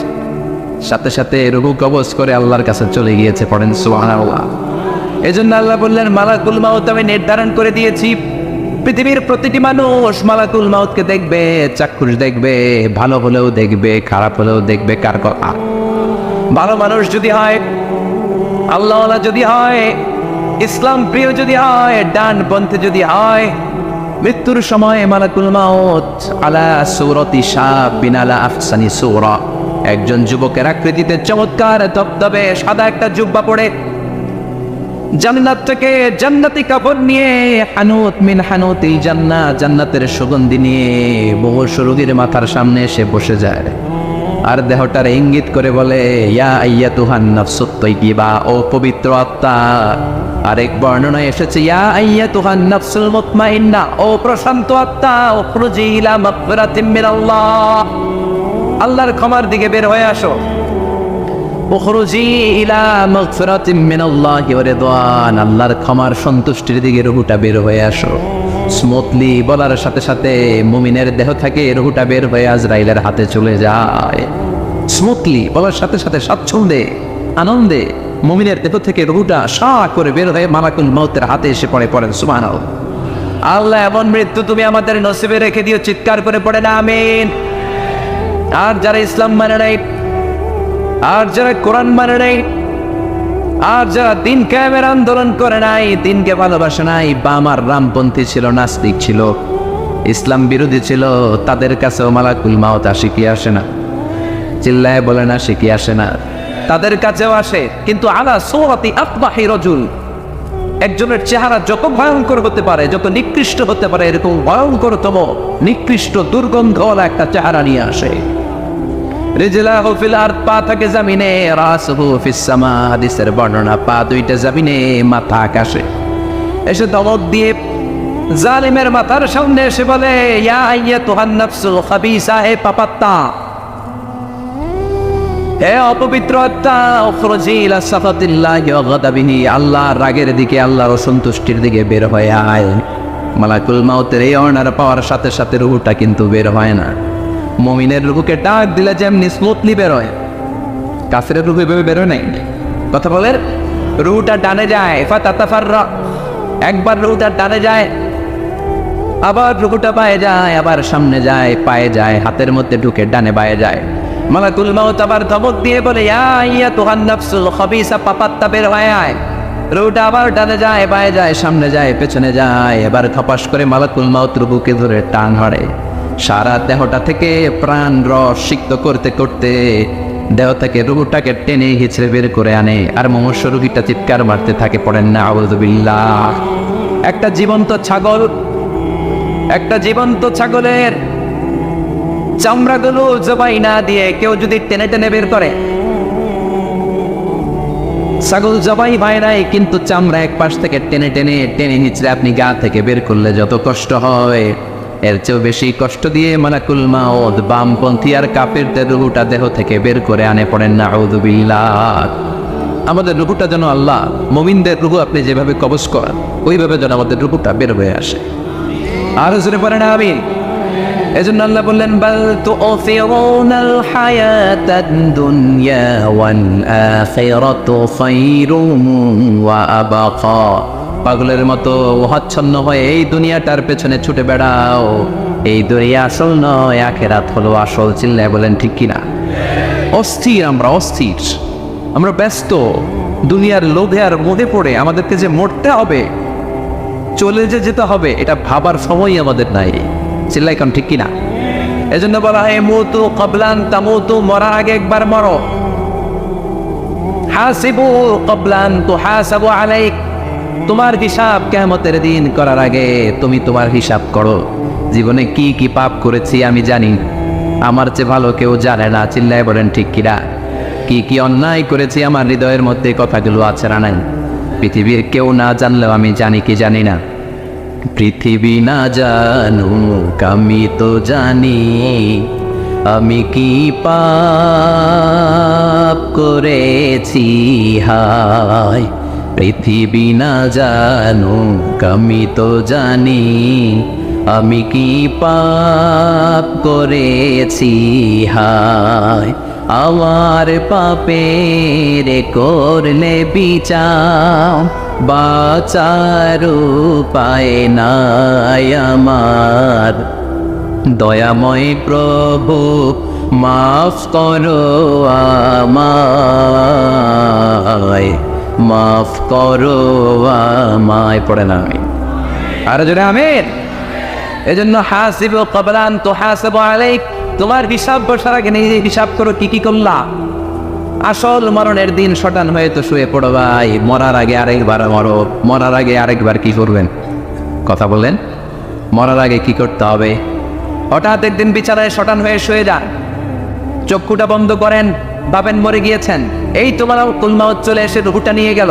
সাথে সাথে রূহ কবজ করে আল্লাহর কাছে চলে গিয়েছে। পড়েন সুবহানাল্লাহ। এই জন্য আল্লাহ বললেন, মালাকুল মাউত আমি নির্ধারণ করে দিয়েছি, পৃথিবীর প্রতিটি মানুষ মালাকুল মাউতকে দেখবে, চাক্ষুষ দেখবে, ভালো হলেও দেখবে, খারাপ হলেও দেখবে। কার কথা? ভালো মানুষ যদি হয়, আল্লাহওয়ালা যদি হয়, ইসলাম প্রিয় যদি হয়, ডান পন্থে যদি হয়, মৃত্যুর সময় মালাকুল মাউত আলা সূরাতি শাবিন আলা আহসানি সূরা, একজন যুবকের আকৃতিতে চমৎকার তবতবে সাদা একটা জুব্বা পরে, জান্নাত থেকে জান্নাতি কাপড় নিয়ে, হানুত মিন হানুতিল জান্নাত, জান্নাতের সুগন্ধি নিয়ে মুমূর্ষু রোগীর মাথার সামনে এসে বসে যায়। আর দেহটার ইঙ্গিত করে বলে ইয়া আইয়াতুহান নাফসুত তাইয়্যিবা, ও পবিত্র আত্মা। আরেক বর্ণনায় এসেছে ইয়া আইয়াতুহান নাফসুল মুতমাইন্না, ও প্রশান্ত আত্মা, উখরুজি ইলা মাগফিরাতিম মিনাল্লাহ, আল্লাহর ক্ষমার দিকে বের হয়ে আসো। উখরুজি ইলা মাগফিরাতিম মিনাল্লাহি ওয়া রিদওয়ান, আল্লাহর ক্ষমার সন্তুষ্টির দিকে রুহুটা বের হয়ে আসো। স্মুথলি বলার সাথে সাথে মুমিনের দেহ থেকে রুহুটা বের হয়ে আজরাইলের হাতে চলে যায়। স্মুথলি বলার সাথে সাথে স্বাচ্ছন্দ্যে আনন্দে মুমিনের দেহ থেকে রুহুটা সা করে বের হয়ে মালাকুল মউতের হাতে এসে পড়েন সুবহানাল্লাহ। আল্লাহ এমন মৃত্যু তুমি আমাদের নসিবে রেখে দিও, চিৎকার করে পড়েন আমিন। আর যারা ইসলাম মানে নাই, আর যারা কোরআন মানে নাই, আর যারা দিন কায়েমের আন্দোলন করে নাই, দিনকে ভালোবাসে নাই, বাম আর রামপন্থী ছিল, নাস্তিক ছিল, ইসলাম বিরোধী ছিল, তাদের কাছেও মালাকুল মাউত আসে কি আসে না? চিল্লায় বলে না, সে কি আসে না? তাদের কাছেও আসে, কিন্তু আলা সূরাতি আকবাহি রাজুল, একজনের চেহারা যত ভয়ঙ্কর হতে পারে, যত নিকৃষ্ট হতে পারে, এরকম ভয়ঙ্করতম নিকৃষ্ট দুর্গন্ধওয়ালা একটা চেহারা নিয়ে আসে। রিজলাহু ফিল আরদ, পা থাকে জমিনে, রাসুহু ফিস সামা, হাদিসের বর্ণনা, পা দুইটা জমিনে, মাথা আকাশে। এসে দমক দিয়ে জালিমের মাথার সামনে এসে বলে ইয়া আইয়াতুহান নাফসুল খাবিসা, হে পাপাত্তা, হে অপবিত্র আত্মা, উখরুজি ইলা সাখাতিল্লাহি ওয়া গাদাবিহি, আল্লাহর রাগের দিকে, আল্লাহর অসন্তুষ্টির দিকে বের হয়ে আয়। মালাকুল মাউতের এই অর্ডার পাওয়ার সাথে সাথে রুহুটা কিন্তু বের হয় না। মুমিনের রুহুকে ডাক দিলে যেমনি স্মুথলি বের হয়, কাফেরের রুহু এভাবে বের হয় নাই। কথা বলেন, রুহুটা ডানে যায়, ফাতাতাফাররা, একবার রুহুটা ডানে যায়, আবার রুহুটা বায়ে যায়, আবার সামনে যায়, পায়ে যায়, হাতের মধ্যে ঢুকে ডানে বায়ে যায়। মালাকুল মাউত আবার ধমক দিয়ে বলে ইয়া আইয়াতুহান নাফসুল খাবিসা, পাপাত্তা, বের হয়ে আয়। রুহুটা আবার ডানে যায়, বায়ে যায়, সামনে যায়, পেছনে যায়। এবার খপাস করে মালাকুল মাউত রুহুকে ধরে টান ধরে, সারা দেহটা থেকে প্রাণ রস সিক্ত করতে করতে দেহ থেকে রুহুটাকে টেনে হিচড়ে বের করে আনে। আর মনুষ্য রুগীটা চিৎকার মারতে থাকে, পড়েন না আউযুবিল্লাহ। একটা জীবন্ত ছাগলের চামড়াগুলো জবাই না দিয়ে কেউ যদি টেনে টেনে বের করে, ছাগল জবাই হয় নাই, কিন্তু চামড়া এক পাশ থেকে টেনে টেনে টেনে হিচড়ে আপনি গা থেকে বের করলে যত কষ্ট হয়, এর চেয়েও বেশি কষ্ট দিয়ে মালাকুল মাউত বামপন্থী আর কাফেরদের রুহুটা দেহ থেকে বের করে আনে, পড়েন না আউযুবিল্লাহ। আমাদের রুহুটা যেন আল্লাহ, মুমিনদের রুহু আপনি যেভাবে কবজ করেন, ওইভাবে যেন আমাদের রুহুটা বের হয়ে আসে। আর জোরে পড়েন আমিন। এজন্য আল্লাহ বললেন বাল তুউসিরুনাল হায়াতাদ দুনিয়া ওয়াল আখিরাতু খায়রুম ওয়া আবাকা, পাগলের মতো হচ্ছন্ন হয়ে এই দুনিয়াটার পেছনে ছুটে বেড়াও, এই দুনিয়া আসল নয়, আখিরাত হলো আসল। চিল্লায় বলেন ঠিক কিনা? অস্থির, আমরা ব্যস্ত দুনিয়ার লোভে আর মোহে পড়ে আমাদেরকে যে মরতে হবে, চলে যেতে হবে, এটা ভাবার সময়ই আমাদের নাই। চিল্লাই কোন ঠিক কিনা? এজন্য বলা হয় মুতু ক্বাবলান তামুতু, মরার আগে একবার মরো। হাসিবু ক্বাবলান তুহাসাবু আলাইক, তোমার হিসাব কিয়ামতের দিন করার আগে তুমি তোমার হিসাব করো। জীবনে কি কি পাপ করেছি আমি জানি, আমার চেয়ে ভালো কেউ জানে না। চিল্লায় বলেন ঠিক কিনা? কি কি অন্যায় করেছি আমার হৃদয়ের মধ্যে কথাগুলো আছে না নাই? পৃথিবীর কেউ না জানলেও আমি জানি কি জানি না? পৃথিবী না জানুক আমি তো জানি, আমি কি পাপ করেছি হায়। পৃথিবী না জানুক আমি তো জানি, আমি কি পাপ করেছি হায়। আমার পাপের করলে বিচার, বাঁচার উপায় নাই আমার। দয়াময় প্রভু মাফ করো আমায়, মাফ করো আমায়। পড়ে না আমি আর জোরে আমিন। এজন্য হাসিবু ক্বাবলান তুহাসাবু আলাইক, তোমার হিসাব বসার আগে নিজে হিসাব করো কি কি করলা। আসল মরণের দিন শটান হয়ে তো শুয়ে পড়ো ভাই, মরার আগে আরেকবার মরো। মরার আগে আরেকবার কি করবেন? কথা বলেন, মরার আগে কি করতে হবে? হঠাৎ একদিন বিছানায় শটান হয়ে শুয়ে যান, চক্ষুটা বন্ধ করেন, ভাবেন মরে গিয়েছেন, এই তোমার মালাকুল মাউত চলে এসে রুহুটা নিয়ে গেল।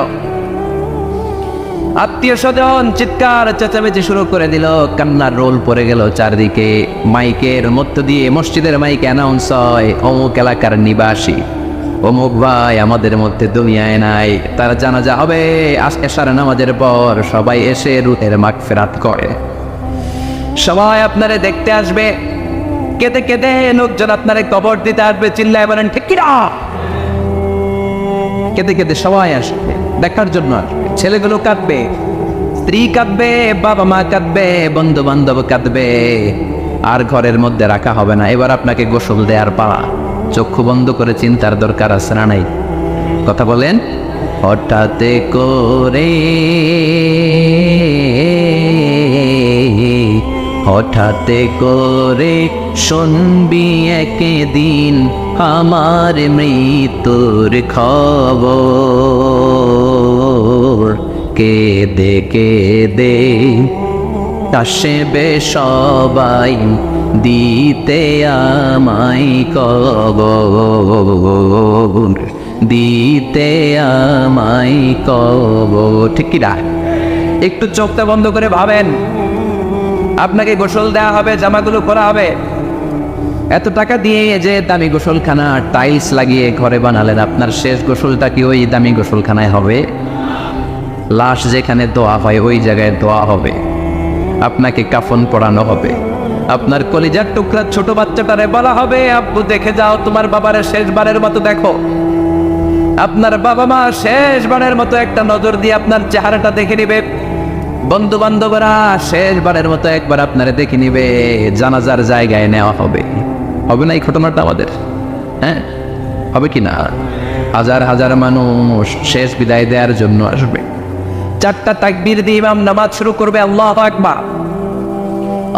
আত্মীয় স্বজন চিৎকার চেঁচামেচি শুরু করে দিল, কান্নার রোল পড়ে গেল চারদিকে। মাইকের মধ্য দিয়ে, মসজিদের মাইকে অ্যানাউন্স হয়, অমুক এলাকার নিবাসী অমুক ভাই আমাদের মধ্যে দুনিয়ায় নাই, তার জানাজা হবে এশার নামাজের পর। সবাই এসে রুহের মাগফিরাত করে, সবাই আপনারে দেখতে আসবে, কেঁদে কেঁদে লোকজন আপনারে কবর দিতে আসবে। চিল্লায় বলেন ঠিক কিনা? কেঁদে কেঁদে সবাই আসবে, দেখার জন্য আসবে। ছেলেগুলো কাঁদবে, স্ত্রী কাঁদবে, বাবা মা কাঁদবে, বন্ধু বান্ধব কাঁদবে। আর ঘরের মধ্যে রাখা হবে না, এবার আপনাকে গোসল দেওয়ার পালা। চক্ষু বন্ধ করে চিন্তার দরকার আছে না নাই? কথা বলেন। হঠাৎ করে, হঠাৎ করে শুনবি একদিন আমার মৃত্যুর খবর। কেঁদে কেঁদে আসবে সবাই দিতে আমায় কবর, দিতে আমায় কবর। ঠিক কি না? একটু চোখটা বন্ধ করে ভাবেন, আপনাকে গোসল দেওয়া হবে, জামাগুলো করা হবে। এত টাকা দিয়ে যে দামি গোসলখানা টাইলস লাগিয়ে ঘরে বানালেন, আপনার শেষ গোসলটা কি ওই দামি গোসলখানায় হবে? লাশ যেখানে দোয়া হয় ওই জায়গায় দোয়া হবে, আপনাকে কাফন পরানো হবে। আপনার কলিজার টুকরা ছোট বাচ্চাটারে বলা হবে, আব্বু দেখে যাও তোমার বাবারে শেষবারের মতো দেখো। আপনার বাবা মা শেষবারের মতো একটা নজর দিয়ে আপনার চেহারাটা দেখে নিবে। বন্ধু বান্ধবরা শেষবারের মতো একবার আপনারে দেখে নিবে। জানাজার জায়গায় নেওয়া হবে। হবে না এই ঘটনাটা আমাদের? হ্যাঁ, হবে কি না? হাজার হাজার মানুষ শেষ বিদায় দেওয়ার জন্য আসবে। 4টা তাকবীর দিয়ে ইমাম নামাজ শুরু করবে। আল্লাহু আকবার,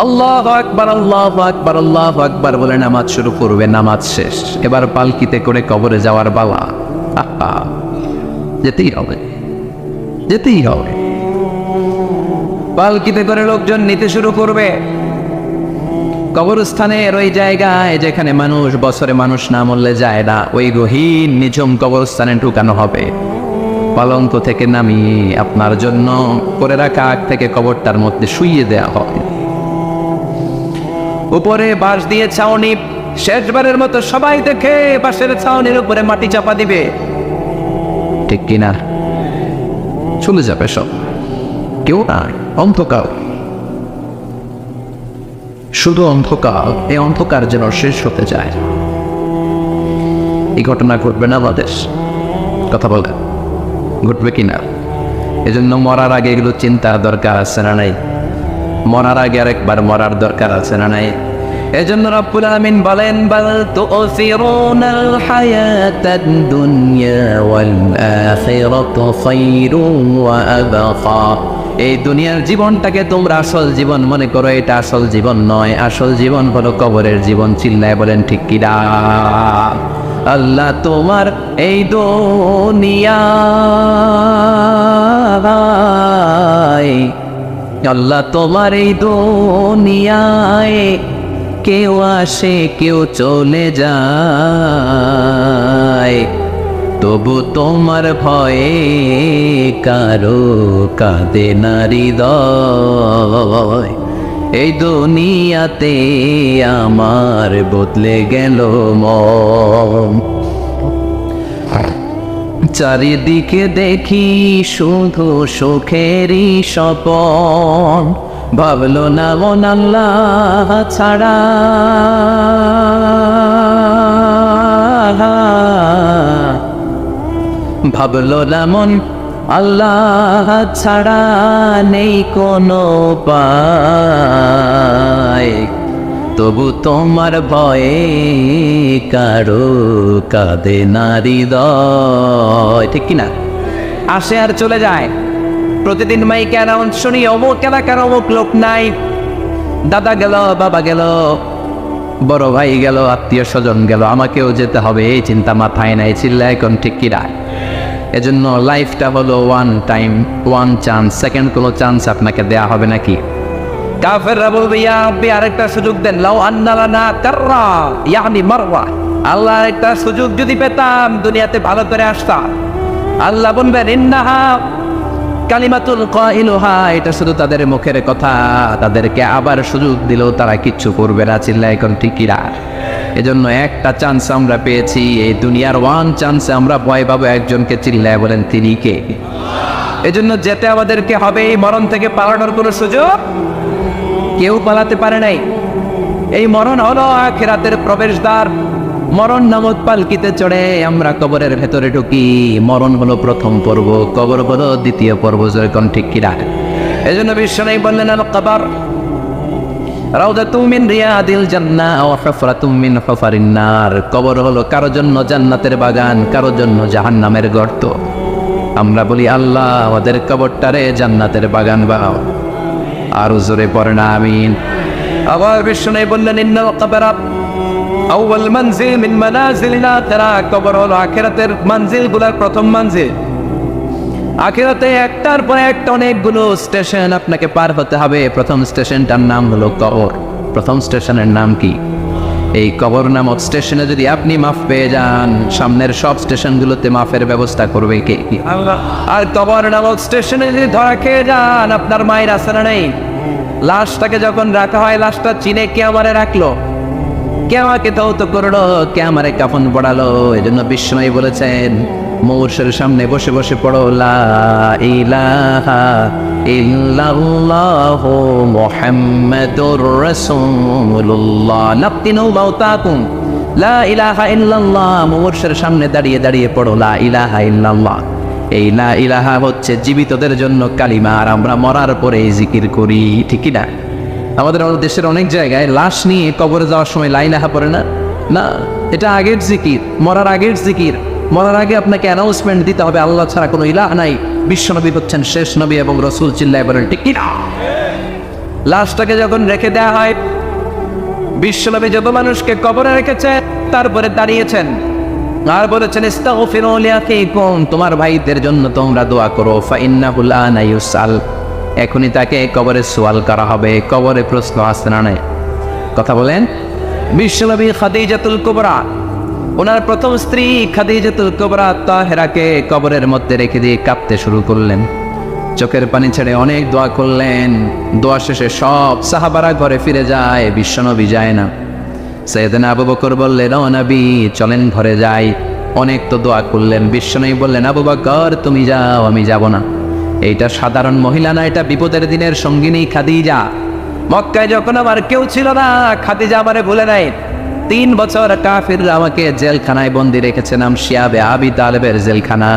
আল্লাহু আকবার, আল্লাহু আকবার, আল্লাহু আকবার বলে নামাজ শুরু করবে। নামাজ শেষ, এবার পালকিতে করে কবরে যাওয়ার পালা। আহা, যেতেই হবে, যেতেই হবে। পালকিতে করে লোকজন নিতে শুরু করবে। কবরস্থানের ওই জায়গায় যেখানে মানুষ বছরে মানুষ না মরলে যায় না, ওই গহীন নিঝুম কবরস্থানে ঢুকানো হবে। পালঙ্ক থেকে নামিয়ে আপনার জন্য করে রাখা আগ থেকে কবরটার মধ্যে শুইয়ে দেয়া হয়। উপরে বাঁশ দিয়ে ছাউনি, শেষবারের মতো সবাই দেখে বাঁশের ছাউনির উপরে মাটি চাপা দিবে। ঠিক কিনা? চলে যাবে সব, কেউ নাই, অন্ধকার, শুধু অন্ধকার। এই অন্ধকার যেন শেষ হতে যায়। এই ঘটনা ঘটবে না আমাদের? কথা বলেন, ঘটবে কিনা? এজন্য মরার আগে এগুলো চিন্তার দরকার আছে না নাই? মরার আগে আরেকবার মরার দরকার আছে না নাই? এজন্য রব্বুল আলামিন বলেন, বাল তুসিরুনাল হায়াতাদ দুনিয়া ওয়াল আখিরাতু খায়রুন ওয়া আবকা। এই দুনিয়ার জীবনটাকে তোমরা আসল জীবন মনে করো, এটা আসল জীবন নয়। আসল জীবন হলো কবরের জীবন। চিল্লায় বলেন ঠিক কি না? আল্লাহ তোমার এই দুনিয়ায়, আল্লাহ তোমার এই দুনিয়ায় কেউ আসে কেউ চলে যায়, তবু তোমার ভয়ে কারো কাঁদে না হৃদয়। এই দুনিয়াতে আমার বদলে গেল মন। চারিদিকে দেখি শুধু সুখেরই স্বপন, ভাবলো না মন আল্লাহ ছাড়া, ভাবলো না মন আল্লাহ ছাড়া নেই কোনো উপায়, তবু তোমার ভয়ে কারো কাঁদে না হৃদয়। ঠিক কিনা? আসে আর চলে যায়। প্রতিদিন মাইকে অ্যানাউন্স শুনি, অমুক এলাকার অমুক লোক নাই। দাদা গেল, বাবা গেল, বড় ভাই গেল, আত্মীয় স্বজন গেল, আমাকেও যেতে হবে, এই চিন্তা মাথায় নাই। চিল্লা এখন ঠিক কিনা? এজন্য লাইফটা হলো one time, one chance. Second কোনো চান্স আপনাকে দেয়া হবে নাকি? কাফেররা বলবে, ইয়া রাব্বি আরেকটা সুযোগ দেন। লাউ আন্না লানা কাররা ইয়ানি মাররা, আল্লাহর একটা সুযোগ যদি পেতাম দুনিয়াতে ভালো করে আসতাম। আল্লাহ বলবেন ইন্নাহা কালিমাতুল কাইলুহা, এটা শুধু তাদের মুখের কথা, তাদেরকে আবার সুযোগ দিলেও তারা কিচ্ছু করবে না। চিল্লায় এখন ঠিকই না। এজন্য একটা চান্স আমরা পেয়েছি, এই দুনিয়ার ওয়ান চান্সে আমরা ভয় পাবো একজনকে। চিল্লায় বলেন তিনি কে? এজন্য যেতে আমাদেরকে হবে। এই মরণ থেকে পালানোর কোনো সুযোগ কেউ পালাতে পারে নাই। এই মরণ হলো আখিরাতের প্রবেশদ্বার। মরণ নামক পালকিতে চড়ে আমরা কবরের ভেতরে ঢুকি। মরণ হলো প্রথম পর্ব, কবর হলো দ্বিতীয় পর্ব। যেরকম ঠিক কিনা? এই জন্য বিশ্বনবী বললেন আল কবর রাউদাতুম মিন রিয়াদিল জান্নাহ ওয়া হুফরাতুম মিন হুফারিন নার। কবর হলো কারো জন্য জান্নাতের বাগান, কারো জন্য জাহান্নামের গর্ত। আমরা বলি আল্লাহ আমাদের কবরটারে জান্নাতের বাগান বানাও। আরো জোরে পড়েন আমিন। আবার বিশ্বনবী বললেন ইন্নাল কবরা আউয়াল মানজিল মিন মানাজিলিল আখিরাহ। কবর হলো আখিরাতের মানজিলগুলোর প্রথম মানজিল। আখিরাতে একটার পর একটা অনেকগুলো স্টেশন আপনাকে পার হতে হবে। প্রথম স্টেশনটার নাম হলো কবর। প্রথম স্টেশনের নাম কি? এই কবর নামক স্টেশনে যদি আপনি মাফ পেয়ে যান, সামনের সব স্টেশনগুলোতে মাফের ব্যবস্থা করবে কে? আল্লাহ। আর কবর নামক স্টেশনে যদি ধরা খেয়ে যান, আপনার মায়ের আসানা নেই। লাশটাকে যখন রাখা হয়, লাশটা চিনে কে আমারে রাখলো, কে আমাকে ধৌত করলো, কে আমারে কাফন পড়ালো। এই জন্য বিশ্বনবী বলেছেন মৌর্ষের সামনে বসে বসে পড়ো লা ইলাহা ইল্লাল্লাহু মুহাম্মাদুর রাসূলুল্লাহ নাফতিনু মাউতাকুম। লা ইলাহা ইল্লাল্লাহ, মৌর্ষের সামনে দাঁড়িয়ে দাঁড়িয়ে পড়ো লা ইলাহা ইল্লাল্লাহ। এই লা ইলাহা হচ্ছে জীবিতদের জন্য কালিমা, আর আমরা মরার পরে এই জিকির করি। ঠিকই না? আমাদের দেশের অনেক জায়গায় লাশ নিয়ে কবরে যাওয়ার সময় লা ইলাহা পড়ে না। না, এটা আগের জিকির, মরার আগের জিকির। মরার আগে আপনাকে অ্যানাউন্সমেন্ট দিতে হবে আল্লাহ ছাড়া কোনো ইলাহ নাই, বিশ্বনবী হচ্ছেন শেষ নবী এবং রসুল। চিল্লায় বলেন ঠিক কি না? লাশটাকে যখন রেখে দেওয়া হয়, বিশ্বনবী যত মানুষকে কবরে রেখেছে তারপরে দাঁড়িয়েছেন আর বলেছেন ইস্তাগফিরু লিআখিকুম, তোমার ভাইদের জন্য তোমরা দোয়া করো। ফাইন্নাহু আনা ইউসাল, এখনই তাকে কবরে সওয়াল করা হবে। কবরে প্রশ্ন আসছে না নাই? কথা বলেন। বিশ্বনবী খাদিজাতুল কুবরা, ওনার প্রথম স্ত্রী খাদিজাতুল কুবরা তাহেরাকে কবরের মধ্যে রেখে দিয়ে কাঁদতে শুরু করলেন। চোখের পানি ছেড়ে অনেক দোয়া করলেন। দোয়া শেষে সব সাহাবারা ঘরে ফিরে যায়, বিশ্বনবী যায় না। সাইয়েদনা আবু বকর বললেন ও নবী চলেন ঘরে যাই। অনেক তো দোয়া করলেন। বিশ্বনবী বললেন আবু বকর তুমি যাও, আমি যাব না। এইটা সাধারণ মহিলা না, এটা বিপদের দিনের সঙ্গিনী খাদিজা। মক্কায় যখন আমার কেউ ছিল না, খাদিজা আমারে ভুলে নাই। 3 বছর কাফিররা আমাকে জেলখানায় বন্দি রেখেছে, নাম শিয়াবে আবি তালেবের জেলখানা।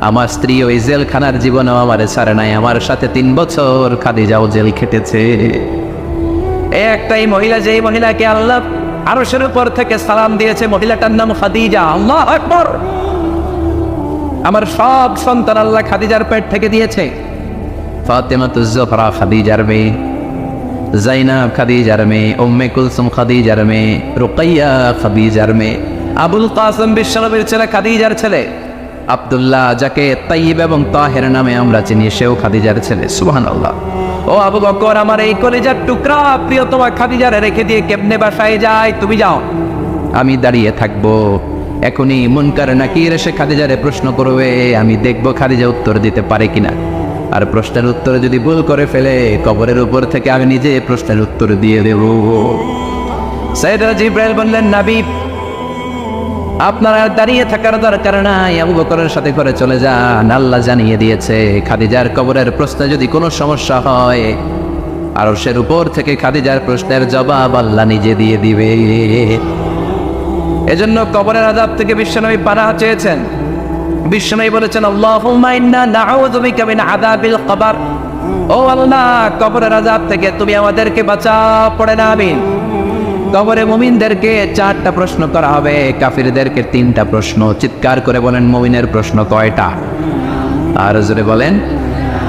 আমার স্ত্রী ওই জেলখানার জীবনেও আমারে ছাড়ে নাই। আমার সাথে 3 বছর খাদিজাও জেল খেটেছে। একটাই মহিলা, যেই মহিলাকে আল্লাহ আরশের উপর থেকে সালাম দিয়েছে, মহিলাটার নাম খাদিজা। আল্লাহু আকবার। আমার সব সন্তান আল্লাহ খাদিজার পেট থেকে দিয়েছে। ফাতেমাতুজ জোহরা খাদিজার মেয়ে, জাইনাব খাদিজার মেয়ে, উম্মে কুলসুম খাদিজার মেয়ে, রুকাইয়া খাদিজার মেয়ে, আবুল কাসেম বিশ্বনবীর ছেলে খাদিজার ছেলে, আব্দুল্লাহ যাকে তাইয়্যিব এবং তাহের নামে আমরা চিনি, সেও খাদিজার ছেলে। সুবহানাল্লাহ। ও আবু বকর, আমার এই কলিজার টুকরা প্রিয়তমা খাদিজারে রেখে দিয়ে কেমনে বাসায় যায়? তুমি যাও, আমি দাঁড়িয়ে থাকবো। এখনই মুনকার নাকির এসে খাদিজারে প্রশ্ন করবে, আমি দেখবো খাদিজা উত্তর দিতে পারে কিনা। আর প্রশ্নের উত্তরে যদি ভুল করে ফেলে, কবরের উপর থেকে আমি নিজে প্রশ্নের উত্তর দিয়ে দেব। সাইয়েদনা জিবরাইল বললেন নবী আপনারা দাঁড়িয়ে থাকার দরকার নাই, আবু বকরের সাথে করে চলে যান। আল্লাহ জানিয়ে দিয়েছে খাদিজার কবরের প্রশ্নে যদি কোনো সমস্যা হয়, আরশের উপর থেকে খাদিজার প্রশ্নের জবাব আল্লাহ নিজে দিয়ে দিবে। এজন্য কবরের আযাব থেকে বিশ্বনবী পানাহ চেয়েছেন। বিশ্বনবী বলেছেন আল্লাহুম্মা ইন্না নাউযু বিকা মিন আযাবিল কবর। ও আল্লাহ, কবরের আযাব থেকে তুমি আমাদেরকে বাঁচাও। পড়েন আমিন। কবরে মুমিনদেরকে 4টা প্রশ্ন করা হবে, কাফিরদেরকে 3টা প্রশ্ন। চিৎকার করে বলেন মুমিনের প্রশ্ন কয়টা? আর জোরে বলেন।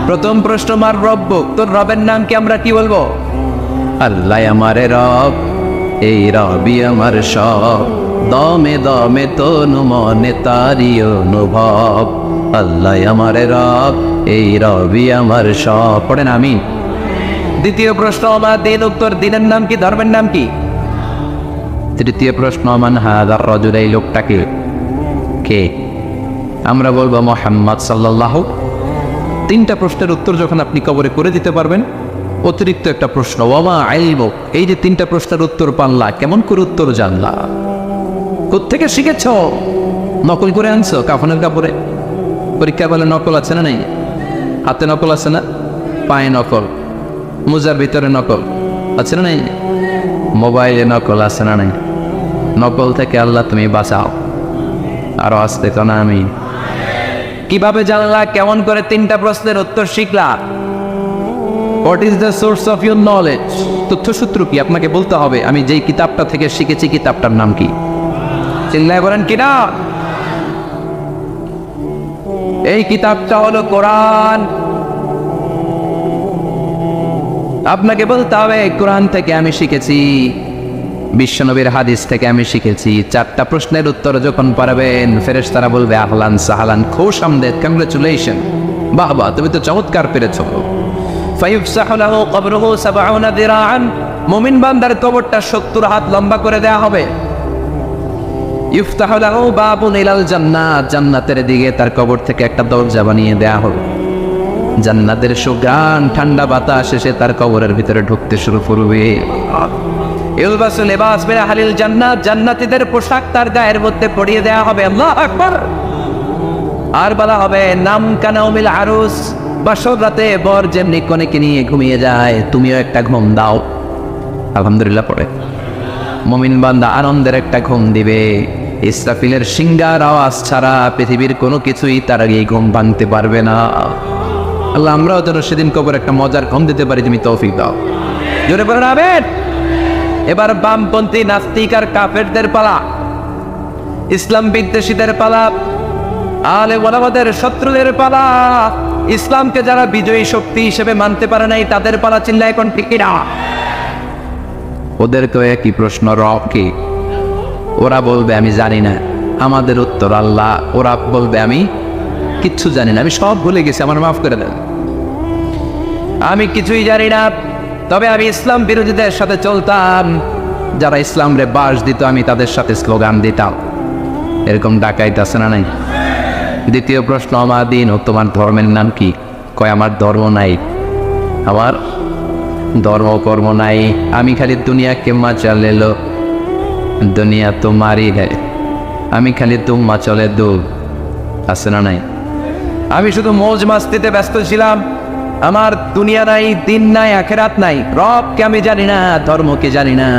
প্রথম প্রশ্ন মার রব্বুক, তোর রবের নাম কি? আমরা কি বলবো? আল্লাহ আমারে রব, এই রবি আমার সব, দমে দমে তনু মনে তারি অনুভব। আল্লাহ আমারে রব, এই রবি আমার সব। পড়েন আমিন। দ্বিতীয় প্রশ্ন আমার দিন, উত্তর দিনের নাম কি? ধর্মের নাম কি? তৃতীয় প্রশ্ন, মান হাযার রাজুল, এই লোকটাকে কে? আমরা বলবো মুহাম্মদ সাল্লাল্লাহু। তিনটা প্রশ্নের উত্তর যখন আপনি কবরে করে দিতে পারবেন, অতিরিক্ত একটা প্রশ্ন, ওয়ামা ইলমুক, এই যে তিনটা প্রশ্নের উত্তর পাল্লা, কেমন করে উত্তর জানলা? কোত্থেকে শিখেছ? নকল করে আনছো কাফনের কাপড়ে? পরীক্ষা বলে নকল আছে না নেই? হাতে নকল আছে না? পায়ে নকল, মোজার ভিতরে নকল আছে না নেই? মোবাইলে নকল আছে না নেই? নকল থেকে আল্লাহ তুমি বাঁচাও। আরো আসতে তো না আমি। কিভাবে জানলা? কেমন করে তিনটা প্রশ্নের উত্তর শিখলা? What is the source of your knowledge? তথ্যসূত্র কি? আপনাকে বলতে হবে আমি যেই কিতাবটা থেকে শিখেছি কিতাবটার নাম কি। চিল্লায় বলেন কিনা? এই কিতাবটা হলো কোরআন। আপনাকে বলতে হবে কোরআন থেকে আমি শিখেছি, বিশ্বনবীর হাদিস থেকে আমি শিখেছি। চারটা প্রশ্নের উত্তর যখন পারবেন, ফেরেশতারা বলবে আহলান সাহলান, খুশ আমদেদ, কংগ্রেচুলেশন, বাহ বাহ, তুমি তো চমৎকার পেরেছো। ফায়ুফসাহু লাহু কবরুহু ৭০ যিরাআন, মুমিন বান্দার কবরটা ৭০ হাত লম্বা করে দেয়া হবে। ইফতাহু লাহু বাবুন ইলাল জান্নাত, জান্নাতের দিকে তার কবর থেকে একটা দরজা বানিয়ে দেয়া হবে। জান্নাতের সুঘ্রাণ ঠান্ডা বাতাস এসে তার কবরের ভিতরে ঢুকতে শুরু করবে। ইলবাসু লিবাস মিন আহলিল জান্নাত, জান্নাতীদের পোশাক তার গায়ের মধ্যে পরিয়ে দেয়া হবে। আল্লাহু আকবার। আর বলা হবে নাম কানাউমিল আরুস, বাসর রাতে বর যেমনি কনেকে নিয়ে ঘুমিয়ে যায়, তুমিও একটা ঘুম দাও। আলহামদুলিল্লাহ পড়ে মুমিন বান্দা আনন্দের একটা ঘুম দিবে। ইসরাফিলের সিংগার আওয়াজ ছাড়া পৃথিবীর কোনো কিছুই তার আগে ঘুম ভাঙতে পারবে না। আল্লাহ আমরাও যেন সেদিন কবর একটা মজার ঘুম দিতে পারি, তুমি তৌফিক দাও। জোরে বলেন আমিন। এবার বামপন্থী নাস্তিক আর কাফেরদের পালা, ইসলাম বিদ্বেষীদের পালা, আলে ওলামাদের শত্রুদের পালা, ইসলামকে যারা বিজয়ী শক্তি হিসেবে মানতে পারে নাই তাদের পালা। চিল্লায় এখন ঠিক না? ওদেরকেও একই প্রশ্ন, রব কি? ওরা বলবে আমি জানি না। আমাদের উত্তর আল্লাহ। ওরা বলবে আমি কিচ্ছু জানি না, আমি সব ভুলে গেছি, আমার মাফ করে দেন, আমি কিছুই জানি না। তবে আমি ইসলাম বিরোধীদের সাথে চলতাম, যারা ইসলাম রে বাস দিত আমি তাদের সাথে স্লোগান দিতাম। এরকম ডাকাইত আছে না নাই? দ্বিতীয় প্রশ্ন, আমার দিন ও তোমার ধর্মের নাম কি? কয় আমার ধর্ম নাই, আমার ধর্ম কর্ম নাই, আমি খালি দুনিয়া কে মজা লেলো, দুনিয়া তোমারই হ্যায়, আমি খালি তুম্মা চলে দূর। আছে না নাই? আমি শুধু মৌজ মাস্তিতে ব্যস্ত ছিলাম, আমার দুনিয়া নাই, দিন নাই, আখেরাত নাই, রবকে আমি জানি না, ধর্মকে জানি না।